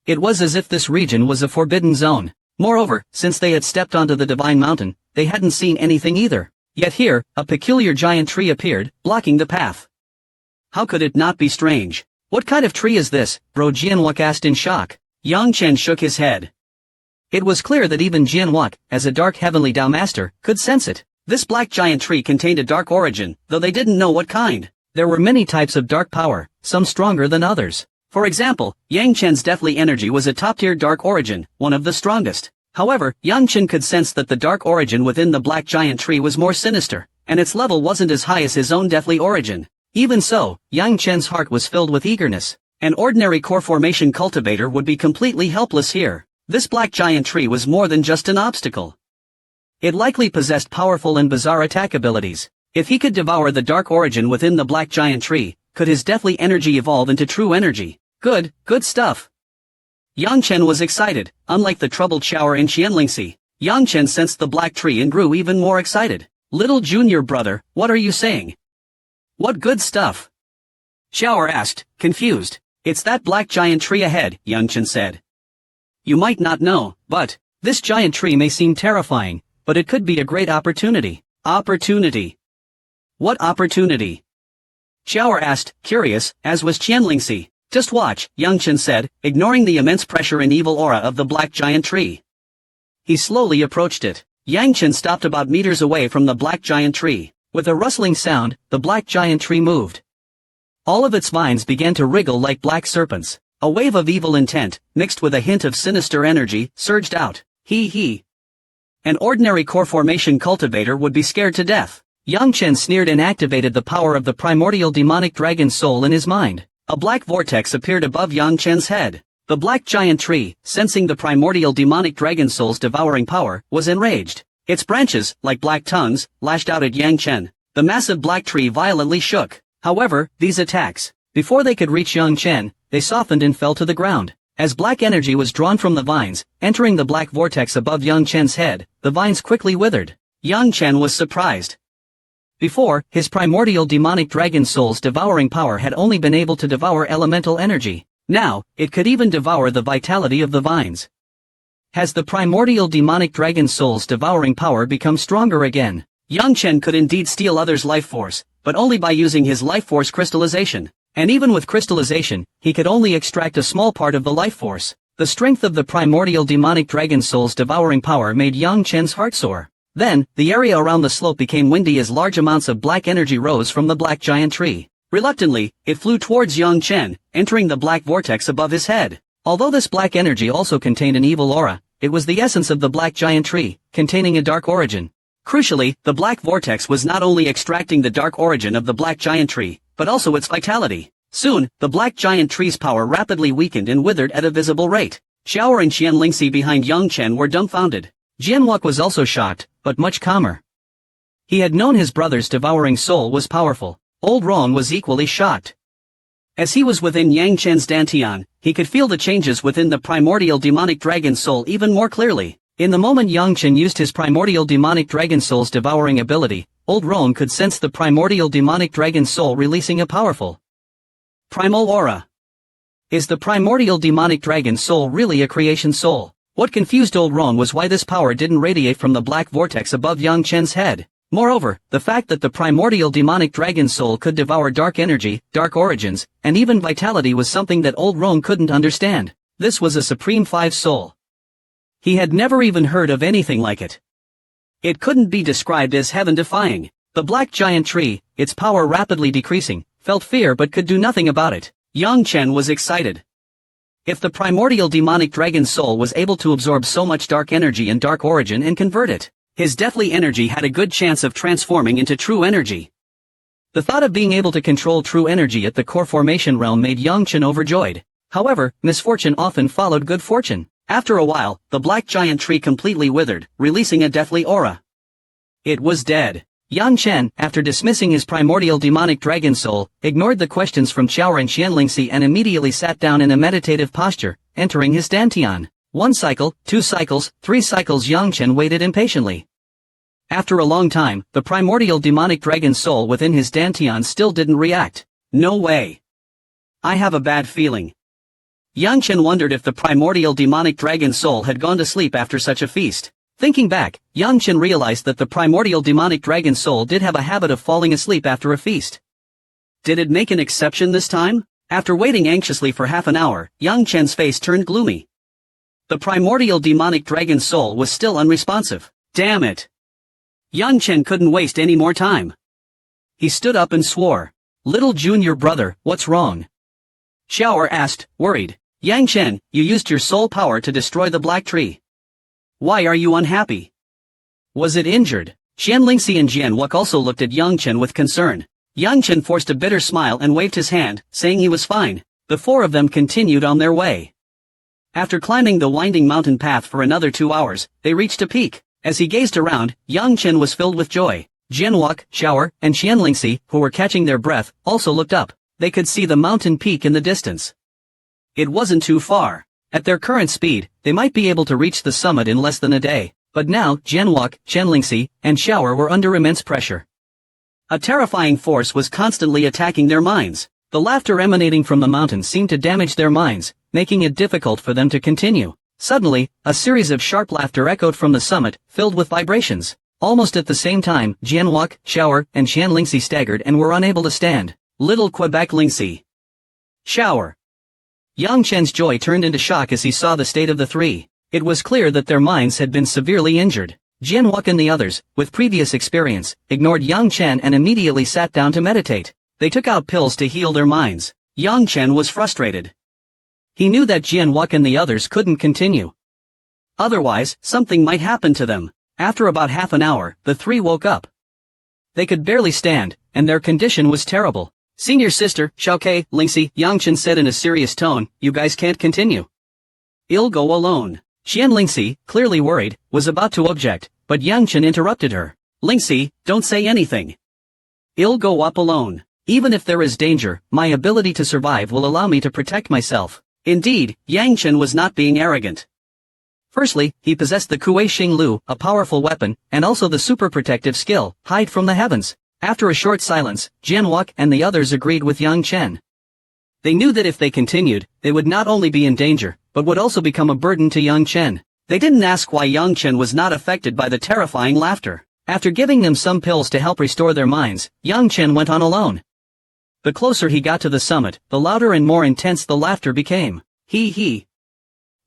It was as if this region was a forbidden zone. Moreover, since they had stepped onto the Divine Mountain, they hadn't seen anything either. Yet here, a peculiar giant tree appeared, blocking the path. How could it not be strange? What kind of tree is this? Bro Jianwalk asked in shock. Yang Chen shook his head. It was clear that even Jianwalk, as a dark heavenly Dao master, could sense it. This black giant tree contained a dark origin, though they didn't know what kind. There were many types of dark power, some stronger than others. For example, Yang Chen's deathly energy was a top-tier dark origin, one of the strongest. However, Yang Chen could sense that the dark origin within the black giant tree was more sinister, and its level wasn't as high as his own deathly origin. Even so, Yang Chen's heart was filled with eagerness. An ordinary core formation cultivator would be completely helpless here. This black giant tree was more than just an obstacle. It likely possessed powerful and bizarre attack abilities. If he could devour the dark origin within the black giant tree, could his deathly energy evolve into true energy? Good stuff. Yang Chen was excited. Unlike the troubled Shower in Qianlingxi, Yang Chen sensed the black tree and grew even more excited. Little junior brother, what are you saying? What good stuff? Shower asked, confused. It's that black giant tree ahead, Yang Chen said. You might not know, but this giant tree may seem terrifying, but it could be a great opportunity. Opportunity? What opportunity? Shower asked, curious, as was Qianlingxi. Just watch, Yang Chen said, ignoring the immense pressure and evil aura of the black giant tree. He slowly approached it. Yang Chen stopped about meters away from the black giant tree. With a rustling sound, the black giant tree moved. All of its vines began to wriggle like black serpents. A wave of evil intent, mixed with a hint of sinister energy, surged out. He. An ordinary core formation cultivator would be scared to death. Yang Chen sneered and activated the power of the primordial demonic dragon soul in his mind. A black vortex appeared above Yang Chen's head. The black giant tree, sensing the primordial demonic dragon soul's devouring power, was enraged. Its branches, like black tongues, lashed out at Yang Chen. The massive black tree violently shook. However, these attacks, before they could reach Yang Chen, they softened and fell to the ground. As black energy was drawn from the vines, entering the black vortex above Yang Chen's head, the vines quickly withered. Yang Chen was surprised. Before, his primordial demonic dragon soul's devouring power had only been able to devour elemental energy. Now, it could even devour the vitality of the vines. Has the primordial demonic dragon soul's devouring power become stronger again? Yang Chen could indeed steal others' life force, but only by using his life force crystallization. And even with crystallization, he could only extract a small part of the life force. The strength of the primordial demonic dragon soul's devouring power made Yang Chen's heart soar. Then, the area around the slope became windy as large amounts of black energy rose from the black giant tree. Reluctantly, it flew towards Yang Chen, entering the black vortex above his head. Although this black energy also contained an evil aura, it was the essence of the black giant tree, containing a dark origin. Crucially, the black vortex was not only extracting the dark origin of the black giant tree, but also its vitality. Soon, the black giant tree's power rapidly weakened and withered at a visible rate. Shower and Qianlingxi behind Yang Chen were dumbfounded. Jianwalk was also shocked, but much calmer. He had known his brother's devouring soul was powerful. Old Rong was equally shocked. As he was within Yang Chen's dantian, he could feel the changes within the primordial demonic dragon soul even more clearly. In the moment Yang Chen used his primordial demonic dragon soul's devouring ability, Old Rong could sense the primordial demonic dragon soul releasing a powerful primal aura. Is the primordial demonic dragon soul really a creation soul? What confused Old Rong was why this power didn't radiate from the black vortex above Yang Chen's head. Moreover, the fact that the primordial demonic dragon soul could devour dark energy, dark origins, and even vitality was something that Old Rong couldn't understand. This was a Supreme 5 soul. He had never even heard of anything like it. It couldn't be described as heaven-defying. The black giant tree, its power rapidly decreasing, felt fear but could do nothing about it. Yang Chen was excited. If the primordial demonic dragon's soul was able to absorb so much dark energy and dark origin and convert it, his deathly energy had a good chance of transforming into true energy. The thought of being able to control true energy at the core formation realm made Yang Chen overjoyed. However, misfortune often followed good fortune. After a while, the black giant tree completely withered, releasing a deathly aura. It was dead. Yang Chen, after dismissing his primordial demonic dragon soul, ignored the questions from Xiao and Xianlingxi and immediately sat down in a meditative posture, entering his dantian. 1 cycle, 2 cycles, 3 cycles. Yang Chen waited impatiently. After a long time, the primordial demonic dragon soul within his dantian still didn't react. No way. I have a bad feeling. Yang Chen wondered if the primordial demonic dragon soul had gone to sleep after such a feast. Thinking back, Yang Chen realized that the primordial demonic dragon soul did have a habit of falling asleep after a feast. Did it make an exception this time? After waiting anxiously for half an hour, Yang Chen's face turned gloomy. The primordial demonic dragon soul was still unresponsive. Damn it! Yang Chen couldn't waste any more time. He stood up and swore. Little junior brother, what's wrong? Xiao asked, worried. Yang Chen, you used your soul power to destroy the black tree. Why are you unhappy? Was it injured? Xianlingxi and Jianwuk also looked at Yang Chen with concern. Yang Chen forced a bitter smile and waved his hand, saying he was fine. The 4 of them continued on their way. After climbing the winding mountain path for another 2 hours, they reached a peak. As he gazed around, Yang Chen was filled with joy. Jianwuk, Xiao, and Xianlingxi, who were catching their breath, also looked up. They could see the mountain peak in the distance. It wasn't too far. At their current speed, they might be able to reach the summit in less than a day. But now, Jianwuk, Xianlingxi, and Xiao were under immense pressure. A terrifying force was constantly attacking their minds. The laughter emanating from the mountain seemed to damage their minds, making it difficult for them to continue. Suddenly, a series of sharp laughter echoed from the summit, filled with vibrations. Almost at the same time, Jianwuk, Xiao, and Xianlingxi staggered and were unable to stand. Little Quebec Lingxi. Xiao. Yang Chen's joy turned into shock as he saw the state of the 3. It was clear that their minds had been severely injured. Jianwuk and the others, with previous experience, ignored Yang Chen and immediately sat down to meditate. They took out pills to heal their minds. Yang Chen was frustrated. He knew that Jianwuk and the others couldn't continue. Otherwise, something might happen to them. After about half an hour, the 3 woke up. They could barely stand, and their condition was terrible. Senior sister, Xiaokei, Lingxi, Yang Chen said in a serious tone, you guys can't continue. I'll go alone. Xianlingxi, clearly worried, was about to object, but Yang Chen interrupted her. Lingxi, don't say anything. I'll go up alone. Even if there is danger, my ability to survive will allow me to protect myself. Indeed, Yang Chen was not being arrogant. Firstly, he possessed the Kuei Xing Lu, a powerful weapon, and also the super protective skill, hide from the heavens. After a short silence, Jianwuk and the others agreed with Yang Chen. They knew that if they continued, they would not only be in danger, but would also become a burden to Yang Chen. They didn't ask why Yang Chen was not affected by the terrifying laughter. After giving them some pills to help restore their minds, Yang Chen went on alone. The closer he got to the summit, the louder and more intense the laughter became. He.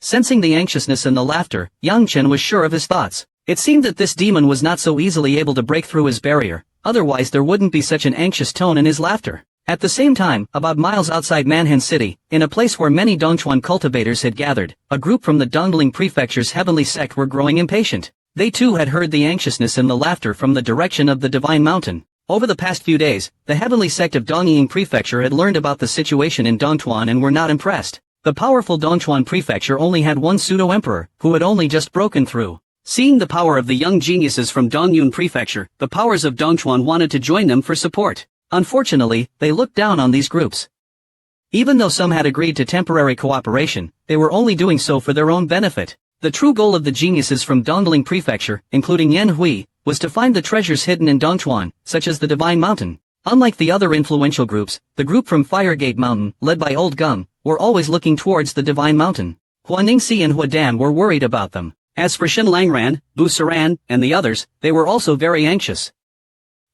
Sensing the anxiousness and the laughter, Yang Chen was sure of his thoughts. It seemed that this demon was not so easily able to break through his barrier, otherwise there wouldn't be such an anxious tone in his laughter. At the same time, about miles outside Manhan City, in a place where many Dongchuan cultivators had gathered, a group from the Dongling Prefecture's heavenly sect were growing impatient. They too had heard the anxiousness and the laughter from the direction of the Divine Mountain. Over the past few days, the heavenly sect of Dongying Prefecture had learned about the situation in Dongchuan and were not impressed. The powerful Dongchuan Prefecture only had one pseudo-emperor, who had only just broken through. Seeing the power of the young geniuses from Dongyun Prefecture, the powers of Dongchuan wanted to join them for support. Unfortunately, they looked down on these groups. Even though some had agreed to temporary cooperation, they were only doing so for their own benefit. The true goal of the geniuses from Dongling Prefecture, including Yan Hui, was to find the treasures hidden in Dongchuan, such as the Divine Mountain. Unlike the other influential groups, the group from Firegate Mountain, led by Old Gum, were always looking towards the Divine Mountain. Hua Ningxi and Hua Dan were worried about them. As for Shin Langran, Bu Saran, and the others, they were also very anxious.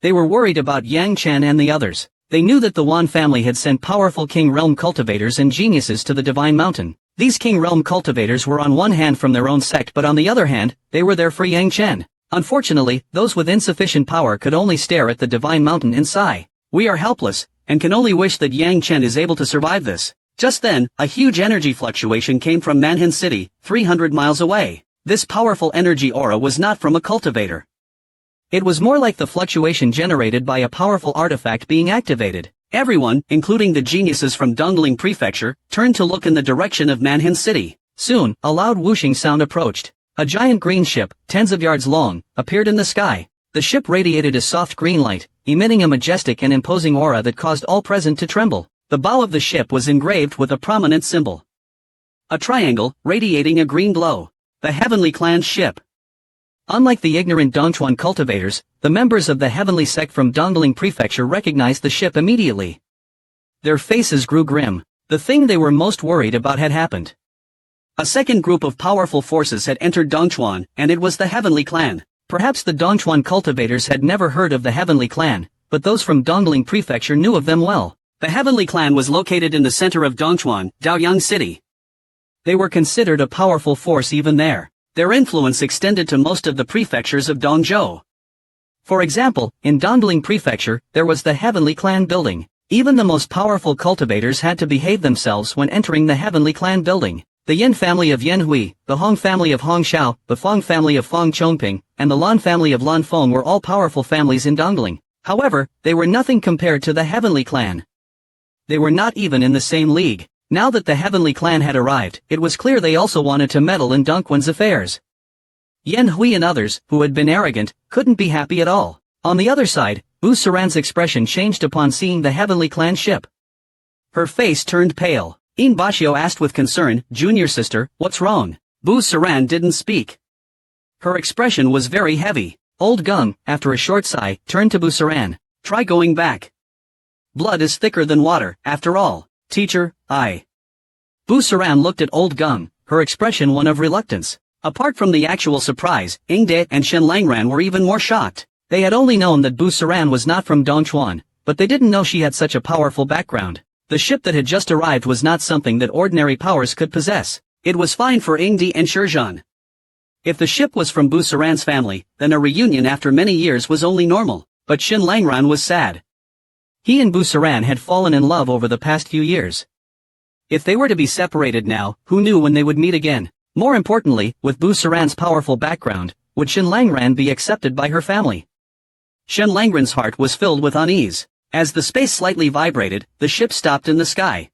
They were worried about Yang Chen and the others. They knew that the Wan family had sent powerful King Realm cultivators and geniuses to the Divine Mountain. These King Realm cultivators were on one hand from their own sect, but on the other hand, they were there for Yang Chen. Unfortunately, those with insufficient power could only stare at the Divine Mountain and sigh. We are helpless, and can only wish that Yang Chen is able to survive this. Just then, a huge energy fluctuation came from Manhan City, 300 miles away. This powerful energy aura was not from a cultivator. It was more like the fluctuation generated by a powerful artifact being activated. Everyone, including the geniuses from Dongling Prefecture, turned to look in the direction of Manhan City. Soon, a loud whooshing sound approached. A giant green ship, tens of yards long, appeared in the sky. The ship radiated a soft green light, emitting a majestic and imposing aura that caused all present to tremble. The bow of the ship was engraved with a prominent symbol. A triangle, radiating a green glow. The Heavenly Clan's ship. Unlike the ignorant Dongchuan cultivators, the members of the Heavenly Sect from Dongling Prefecture recognized the ship immediately. Their faces grew grim. The thing they were most worried about had happened. A second group of powerful forces had entered Dongchuan, and it was the Heavenly Clan. Perhaps the Dongchuan cultivators had never heard of the Heavenly Clan, but those from Dongling Prefecture knew of them well. The Heavenly Clan was located in the center of Dongchuan, Daoyang City. They were considered a powerful force even there. Their influence extended to most of the prefectures of Dongzhou. For example, in Dongling Prefecture, there was the Heavenly Clan building. Even the most powerful cultivators had to behave themselves when entering the Heavenly Clan building. The Yin family of Yen Hui, the Hong family of Hong Xiao, the Fong family of Fong Chongping, and the Lan family of Lan Feng were all powerful families in Dongling. However, they were nothing compared to the Heavenly Clan. They were not even in the same league. Now that the Heavenly Clan had arrived, it was clear they also wanted to meddle in Dongquan's affairs. Yen Hui and others, who had been arrogant, couldn't be happy at all. On the other side, Bu Saran's expression changed upon seeing the Heavenly Clan ship. Her face turned pale. In Bashio asked with concern, "Junior sister, what's wrong?" Bu Saran didn't speak. Her expression was very heavy. Old Gung, after a short sigh, turned to Bu Saran. "Try going back. Blood is thicker than water, after all. Teacher, I." Bu Saran looked at Old Gung, her expression one of reluctance. Apart from the actual surprise, Ingde and Shen Langran were even more shocked. They had only known that Bu Saran was not from Dongchuan, but they didn't know she had such a powerful background. The ship that had just arrived was not something that ordinary powers could possess. It was fine for Ingde and Shizhan. If the ship was from Bu Saran's family, then a reunion after many years was only normal. But Shen Langran was sad. He and Bu Saran had fallen in love over the past few years. If they were to be separated now, who knew when they would meet again? More importantly, with Bu Saran's powerful background, would Shen Langran be accepted by her family? Shen Langran's heart was filled with unease. As the space slightly vibrated, the ship stopped in the sky.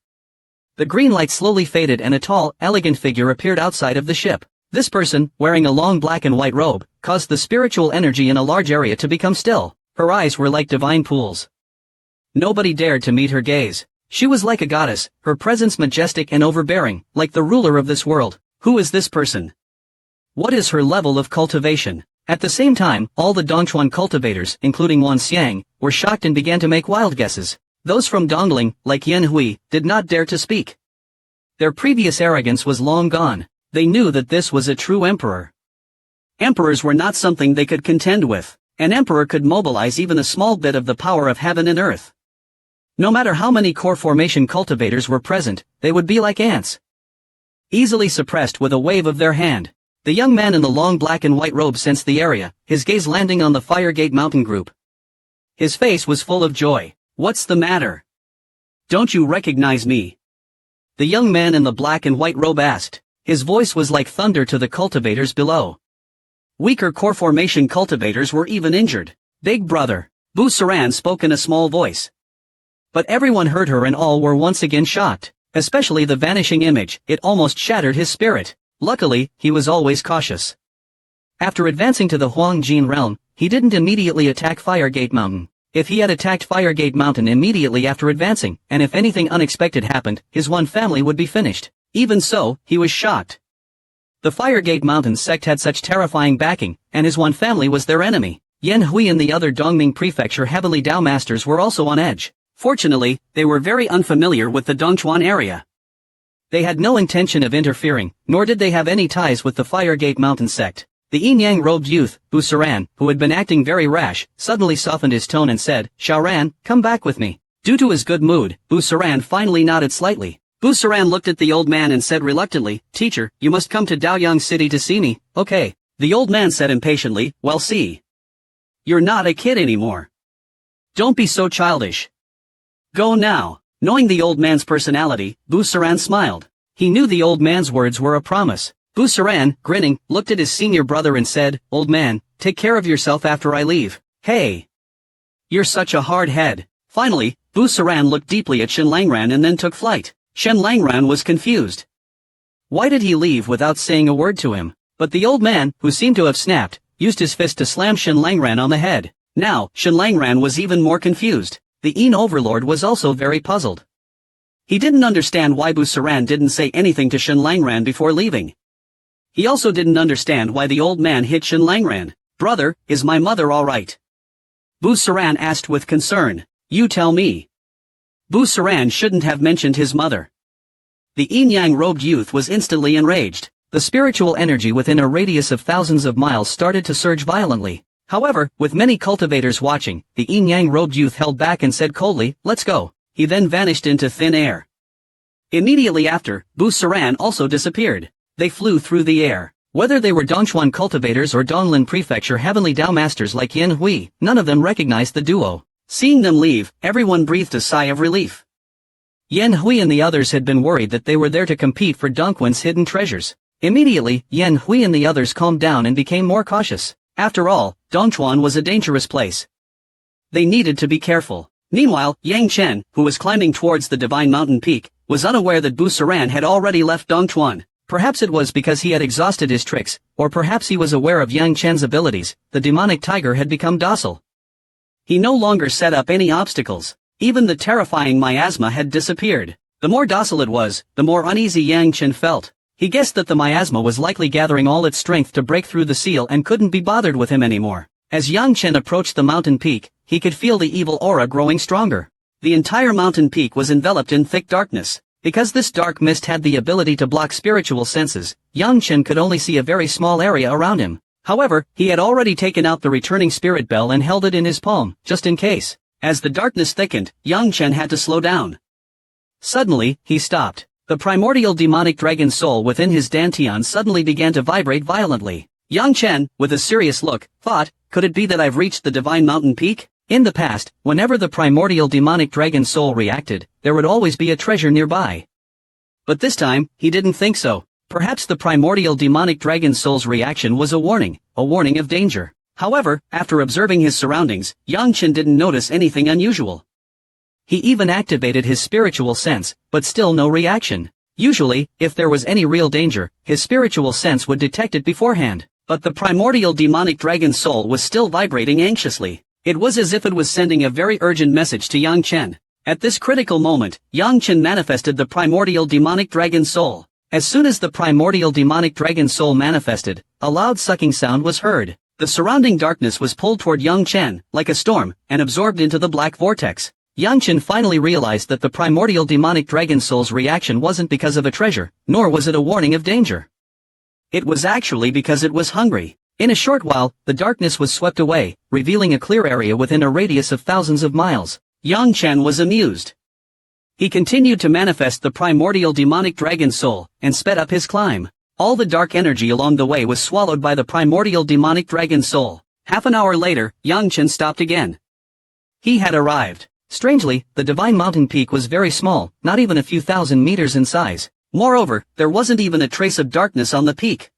The green light slowly faded and a tall, elegant figure appeared outside of the ship. This person, wearing a long black and white robe, caused the spiritual energy in a large area to become still. Her eyes were like divine pools. Nobody dared to meet her gaze. She was like a goddess, her presence majestic and overbearing, like the ruler of this world. Who is this person? What is her level of cultivation? At the same time, all the Dongchuan cultivators, including Wan Xiang, were shocked and began to make wild guesses. Those from Dongling, like Yen Hui, did not dare to speak. Their previous arrogance was long gone. They knew that this was a true emperor. Emperors were not something they could contend with. An emperor could mobilize even a small bit of the power of heaven and earth. No matter how many core formation cultivators were present, they would be like ants. Easily suppressed with a wave of their hand. The young man in the long black and white robe sensed the area, his gaze landing on the Firegate Mountain group. His face was full of joy. "What's the matter? Don't you recognize me?" The young man in the black and white robe asked. His voice was like thunder to the cultivators below. Weaker core formation cultivators were even injured. "Big brother," Bu Saran spoke in a small voice. But everyone heard her and all were once again shocked. Especially the vanishing image, it almost shattered his spirit. Luckily, he was always cautious. After advancing to the Huangjin realm, he didn't immediately attack Firegate Mountain. If he had attacked Firegate Mountain immediately after advancing, and if anything unexpected happened, his one family would be finished. Even so, he was shocked. The Firegate Mountain sect had such terrifying backing, and his one family was their enemy. Yen Hui and the other Dongming Prefecture Heavenly Dao Masters were also on edge. Fortunately, they were very unfamiliar with the Dongchuan area. They had no intention of interfering, nor did they have any ties with the Firegate Mountain sect. The yin-yang-robed youth, Bu Saran, who had been acting very rash, suddenly softened his tone and said, "Shaoran, come back with me." Due to his good mood, Bu Saran finally nodded slightly. Bu Saran looked at the old man and said reluctantly, "Teacher, you must come to Daoyang City to see me." "Okay." The old man said impatiently, "Well, see. You're not a kid anymore. Don't be so childish. Go now." Knowing the old man's personality, Bu Saran smiled. He knew the old man's words were a promise. Bu Saran, grinning, looked at his senior brother and said, "Old man, take care of yourself after I leave." "Hey! You're such a hard head." Finally, Bu Saran looked deeply at Shen Langran and then took flight. Shen Langran was confused. Why did he leave without saying a word to him? But the old man, who seemed to have snapped, used his fist to slam Shen Langran on the head. Now, Shen Langran was even more confused. The Een overlord was also very puzzled. He didn't understand why Bu Saran didn't say anything to Shen Langran before leaving. He also didn't understand why the old man hit Shen Langran. "Brother, is my mother all right?" Bu Saran asked with concern. "You tell me." Bu Saran shouldn't have mentioned his mother. The Een-Yang robed youth was instantly enraged. The spiritual energy within a radius of thousands of miles started to surge violently. However, with many cultivators watching, the Een-Yang robed youth held back and said coldly, "Let's go." He then vanished into thin air. Immediately after, Bu Saran also disappeared. They flew through the air. Whether they were Dongchuan cultivators or Donglin Prefecture heavenly Dao masters like Yin Hui, none of them recognized the duo. Seeing them leave, everyone breathed a sigh of relief. Yin Hui and the others had been worried that they were there to compete for Dongquan's hidden treasures. Immediately, Yin Hui and the others calmed down and became more cautious. After all, Dongchuan was a dangerous place. They needed to be careful. Meanwhile, Yang Chen, who was climbing towards the Divine Mountain Peak, was unaware that Bu Saran had already left Dongchuan. Perhaps it was because he had exhausted his tricks, or perhaps he was aware of Yang Chen's abilities. The demonic tiger had become docile. He no longer set up any obstacles. Even the terrifying miasma had disappeared. The more docile it was, the more uneasy Yang Chen felt. He guessed that the miasma was likely gathering all its strength to break through the seal and couldn't be bothered with him anymore. As Yang Chen approached the mountain peak, he could feel the evil aura growing stronger. The entire mountain peak was enveloped in thick darkness. Because this dark mist had the ability to block spiritual senses, Yang Chen could only see a very small area around him. However, he had already taken out the returning spirit bell and held it in his palm, just in case. As the darkness thickened, Yang Chen had to slow down. Suddenly, he stopped. The primordial demonic dragon soul within his dantian suddenly began to vibrate violently. Yang Chen, with a serious look, thought, could it be that I've reached the divine mountain peak? In the past, whenever the primordial demonic dragon soul reacted, there would always be a treasure nearby. But this time, he didn't think so. Perhaps the primordial demonic dragon soul's reaction was a warning of danger. However, after observing his surroundings, Yang Chen didn't notice anything unusual. He even activated his spiritual sense, but still no reaction. Usually, if there was any real danger, his spiritual sense would detect it beforehand. But the primordial demonic dragon soul was still vibrating anxiously. It was as if it was sending a very urgent message to Yang Chen. At this critical moment, Yang Chen manifested the primordial demonic dragon soul. As soon as the primordial demonic dragon soul manifested, a loud sucking sound was heard. The surrounding darkness was pulled toward Yang Chen, like a storm, and absorbed into the black vortex. Yang Chen finally realized that the primordial demonic dragon soul's reaction wasn't because of a treasure, nor was it a warning of danger. It was actually because it was hungry. In a short while, the darkness was swept away, revealing a clear area within a radius of thousands of miles. Yang Chen was amused. He continued to manifest the primordial demonic dragon soul, and sped up his climb. All the dark energy along the way was swallowed by the primordial demonic dragon soul. Half an hour later, Yang Chen stopped again. He had arrived. Strangely, the divine mountain peak was very small, not even a few thousand meters in size. Moreover, there wasn't even a trace of darkness on the peak.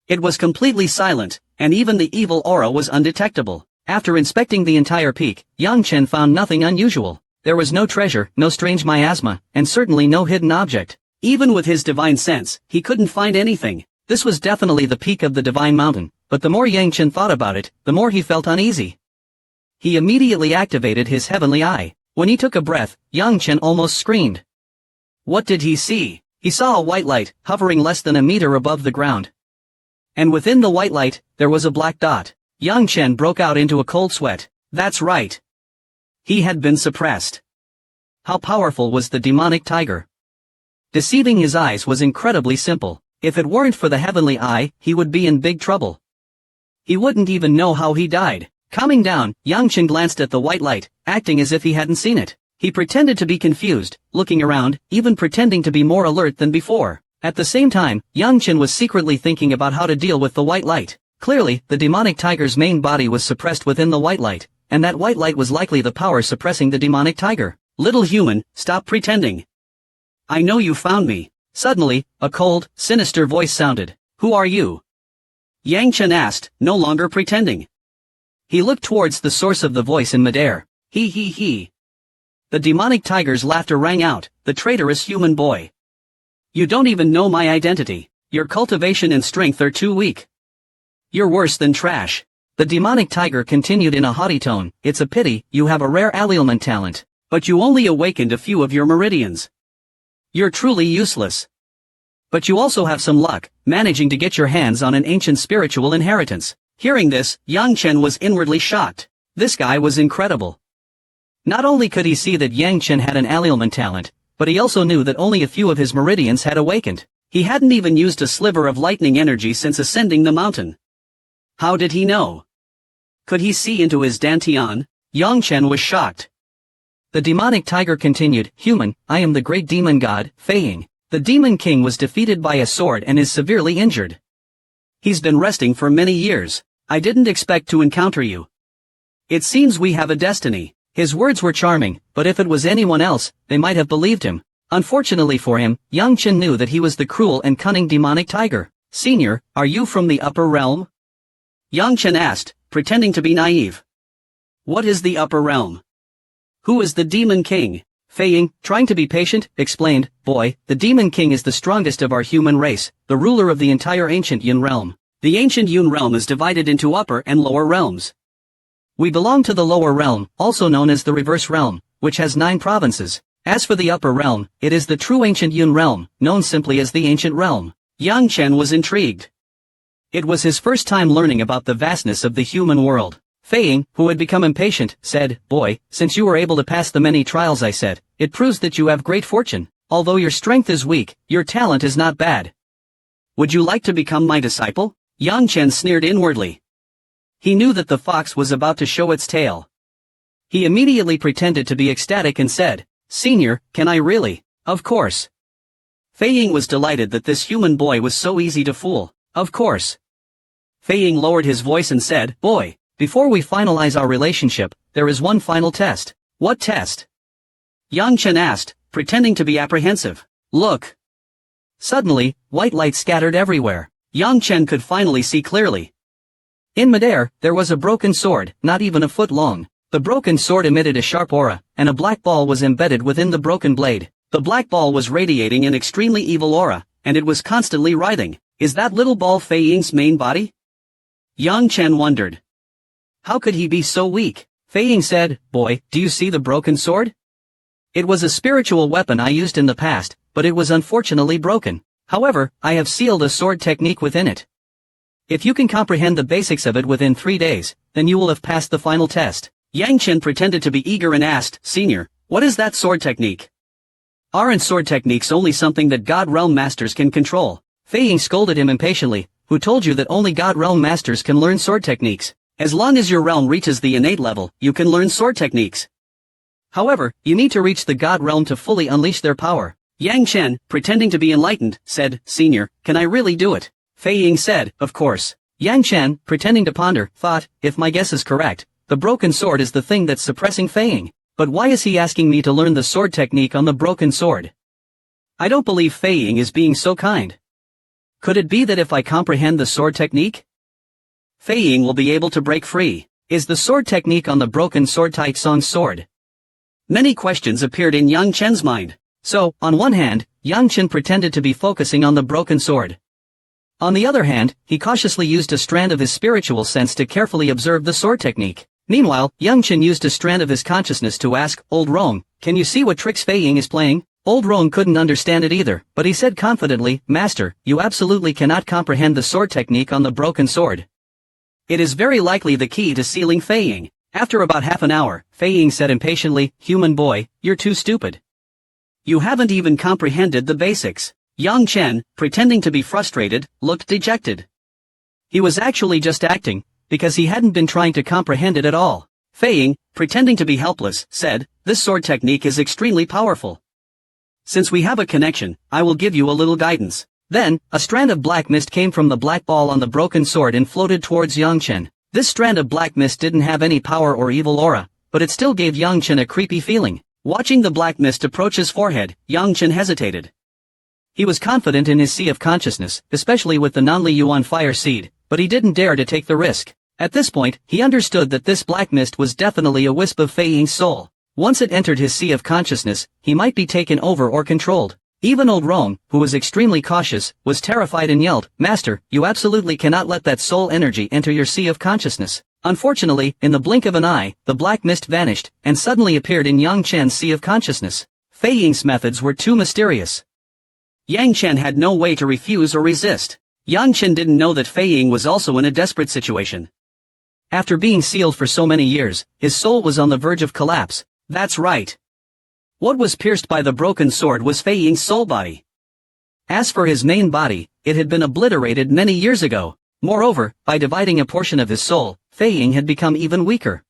It was completely silent, and even the evil aura was undetectable. After inspecting the entire peak, Yang Chen found nothing unusual. There was no treasure, no strange miasma, and certainly no hidden object. Even with his divine sense, he couldn't find anything. This was definitely the peak of the divine mountain, but the more Yang Chen thought about it, the more he felt uneasy. He immediately activated his heavenly eye. When he took a breath, Yang Chen almost screamed. What did he see? He saw a white light, hovering less than a meter above the ground. And within the white light, there was a black dot. Yang Chen broke out into a cold sweat. That's right. He had been suppressed. How powerful was the demonic tiger? Deceiving his eyes was incredibly simple. If it weren't for the heavenly eye, he would be in big trouble. He wouldn't even know how he died. Calming down, Yang Chen glanced at the white light, acting as if he hadn't seen it. He pretended to be confused, looking around, even pretending to be more alert than before. At the same time, Yang Chen was secretly thinking about how to deal with the white light. Clearly, the demonic tiger's main body was suppressed within the white light, and that white light was likely the power suppressing the demonic tiger. Little human, stop pretending. I know you found me. Suddenly, a cold, sinister voice sounded. Who are you? Yang Chen asked, no longer pretending. He looked towards the source of the voice in midair. He. The demonic tiger's laughter rang out, the traitorous human boy. You don't even know my identity. Your cultivation and strength are too weak. You're worse than trash. The demonic tiger continued in a haughty tone, it's a pity, you have a rare allelment talent, but you only awakened a few of your meridians. You're truly useless. But you also have some luck, managing to get your hands on an ancient spiritual inheritance. Hearing this, Yang Chen was inwardly shocked. This guy was incredible. Not only could he see that Yang Chen had an allelment talent, but he also knew that only a few of his meridians had awakened. He hadn't even used a sliver of lightning energy since ascending the mountain. How did he know? Could he see into his dantian? Yang Chen was shocked. The demonic tiger continued, human, I am the great demon god, Fei Ying. The demon king was defeated by a sword and is severely injured. He's been resting for many years. I didn't expect to encounter you. It seems we have a destiny. His words were charming, but if it was anyone else, they might have believed him. Unfortunately for him, Yang Chen knew that he was the cruel and cunning demonic tiger. Senior, are you from the upper realm? Yang Chen asked, pretending to be naive. What is the upper realm? Who is the demon king? Fei Ying, trying to be patient, explained, boy, the demon king is the strongest of our human race, the ruler of the entire ancient Yun realm. The ancient Yun realm is divided into upper and lower realms. We belong to the lower realm, also known as the reverse realm, which has 9 provinces. As for the upper realm, it is the true ancient Yun realm, known simply as the ancient realm. Yang Chen was intrigued. It was his first time learning about the vastness of the human world. Fei Ying, who had become impatient, said, boy, since you were able to pass the many trials I said, it proves that you have great fortune. Although your strength is weak, your talent is not bad. Would you like to become my disciple? Yang Chen sneered inwardly. He knew that the fox was about to show its tail. He immediately pretended to be ecstatic and said, Senior, can I really? Of course. Fei Ying was delighted that this human boy was so easy to fool. Of course. Fei Ying lowered his voice and said, boy, before we finalize our relationship, there is one final test. What test? Yang Chen asked, pretending to be apprehensive. Look. Suddenly, white light scattered everywhere. Yang Chen could finally see clearly. In midair, there was a broken sword, not even a foot long. The broken sword emitted a sharp aura, and a black ball was embedded within the broken blade. The black ball was radiating an extremely evil aura, and it was constantly writhing. Is that little ball Fei Ying's main body? Yang Chen wondered. How could he be so weak? Fei Ying said, boy, do you see the broken sword? It was a spiritual weapon I used in the past, but it was unfortunately broken. However, I have sealed a sword technique within it. If you can comprehend the basics of it within 3 days, then you will have passed the final test. Yang Chen pretended to be eager and asked, Senior, what is that sword technique? Aren't sword techniques only something that God Realm Masters can control? Fei Ying scolded him impatiently, who told you that only God Realm Masters can learn sword techniques? As long as your realm reaches the innate level, you can learn sword techniques. However, you need to reach the God Realm to fully unleash their power. Yang Chen, pretending to be enlightened, said, Senior, can I really do it? Fei Ying said, of course. Yang Chen, pretending to ponder, thought, if my guess is correct, the broken sword is the thing that's suppressing Fei Ying. But why is he asking me to learn the sword technique on the broken sword? I don't believe Fei Ying is being so kind. Could it be that if I comprehend the sword technique, Fei Ying will be able to break free? Is the sword technique on the broken sword Tai Tsung's sword? Many questions appeared in Yang Chen's mind. So, on one hand, Yang Chen pretended to be focusing on the broken sword. On the other hand, he cautiously used a strand of his spiritual sense to carefully observe the sword technique. Meanwhile, Yang Chen used a strand of his consciousness to ask, Old Rong, can you see what tricks Fei Ying is playing? Old Rong couldn't understand it either, but he said confidently, Master, you absolutely cannot comprehend the sword technique on the broken sword. It is very likely the key to sealing Fei Ying. After about half an hour, Fei Ying said impatiently, Human boy, you're too stupid. You haven't even comprehended the basics. Yang Chen, pretending to be frustrated, looked dejected. He was actually just acting, because he hadn't been trying to comprehend it at all. Fei Ying, pretending to be helpless, said, This sword technique is extremely powerful. Since we have a connection, I will give you a little guidance. Then, a strand of black mist came from the black ball on the broken sword and floated towards Yang Chen. This strand of black mist didn't have any power or evil aura, but it still gave Yang Chen a creepy feeling. Watching the black mist approach his forehead, Yang Chen hesitated. He was confident in his Sea of Consciousness, especially with the Nanli Yuan fire seed, but he didn't dare to take the risk. At this point, he understood that this black mist was definitely a wisp of Fei Ying's soul. Once it entered his Sea of Consciousness, he might be taken over or controlled. Even old Rome, who was extremely cautious, was terrified and yelled, "Master, you absolutely cannot let that soul energy enter your Sea of Consciousness." Unfortunately, in the blink of an eye, the black mist vanished, and suddenly appeared in Yang Chen's Sea of Consciousness. Fei Ying's methods were too mysterious. Yang Chen had no way to refuse or resist. Yang Chen didn't know that Fei Ying was also in a desperate situation. After being sealed for so many years, his soul was on the verge of collapse. That's right. What was pierced by the broken sword was Fei Ying's soul body. As for his main body, it had been obliterated many years ago. Moreover, by dividing a portion of his soul, Fei Ying had become even weaker.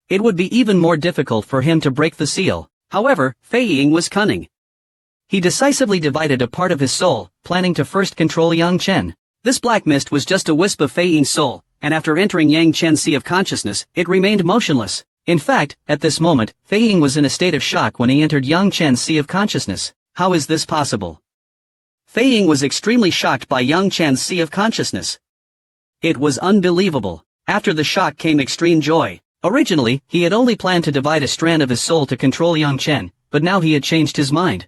It would be even more difficult for him to break the seal. However, Fei Ying was cunning. He decisively divided a part of his soul, planning to first control Yang Chen. This black mist was just a wisp of Fei Ying's soul, and after entering Yang Chen's Sea of Consciousness, it remained motionless. In fact, at this moment, Fei Ying was in a state of shock when he entered Yang Chen's Sea of Consciousness. How is this possible? Fei Ying was extremely shocked by Yang Chen's Sea of Consciousness. It was unbelievable. After the shock came extreme joy. Originally, he had only planned to divide a strand of his soul to control Yang Chen, but now he had changed his mind.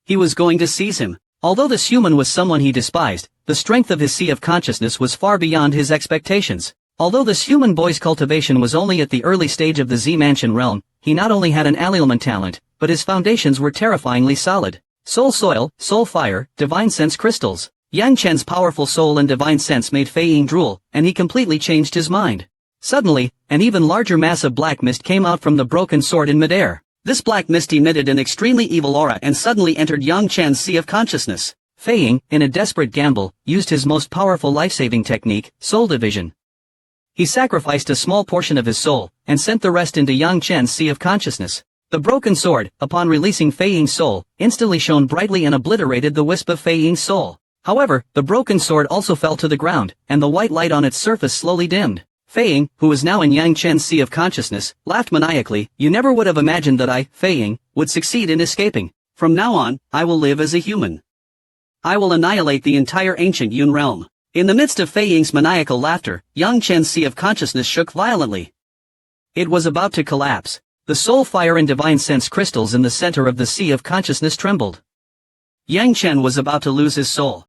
He was going to seize him. Although this human was someone he despised, the strength of his Sea of Consciousness was far beyond his expectations. Although this human boy's cultivation was only at the early stage of the Z-Mansion realm, he not only had an allelman talent, but his foundations were terrifyingly solid. Soul soil, soul fire, divine sense crystals. Yang Chen's powerful soul and divine sense made Fei Ying drool, and he completely changed his mind. Suddenly, an even larger mass of black mist came out from the broken sword in midair. This black mist emitted an extremely evil aura and suddenly entered Yang Chen's Sea of Consciousness. Fei Ying, in a desperate gamble, used his most powerful life-saving technique, soul division. He sacrificed a small portion of his soul, and sent the rest into Yang Chen's Sea of Consciousness. The broken sword, upon releasing Fei Ying's soul, instantly shone brightly and obliterated the wisp of Fei Ying's soul. However, the broken sword also fell to the ground, and the white light on its surface slowly dimmed. Fei Ying, who was now in Yang Chen's Sea of Consciousness, laughed maniacally. "You never would have imagined that I, Fei Ying, would succeed in escaping. From now on, I will live as a human. I will annihilate the entire ancient Yun realm." In the midst of Fei Ying's maniacal laughter, Yang Chen's Sea of Consciousness shook violently. It was about to collapse. The soul fire and divine sense crystals in the center of the Sea of Consciousness trembled. Yang Chen was about to lose his soul.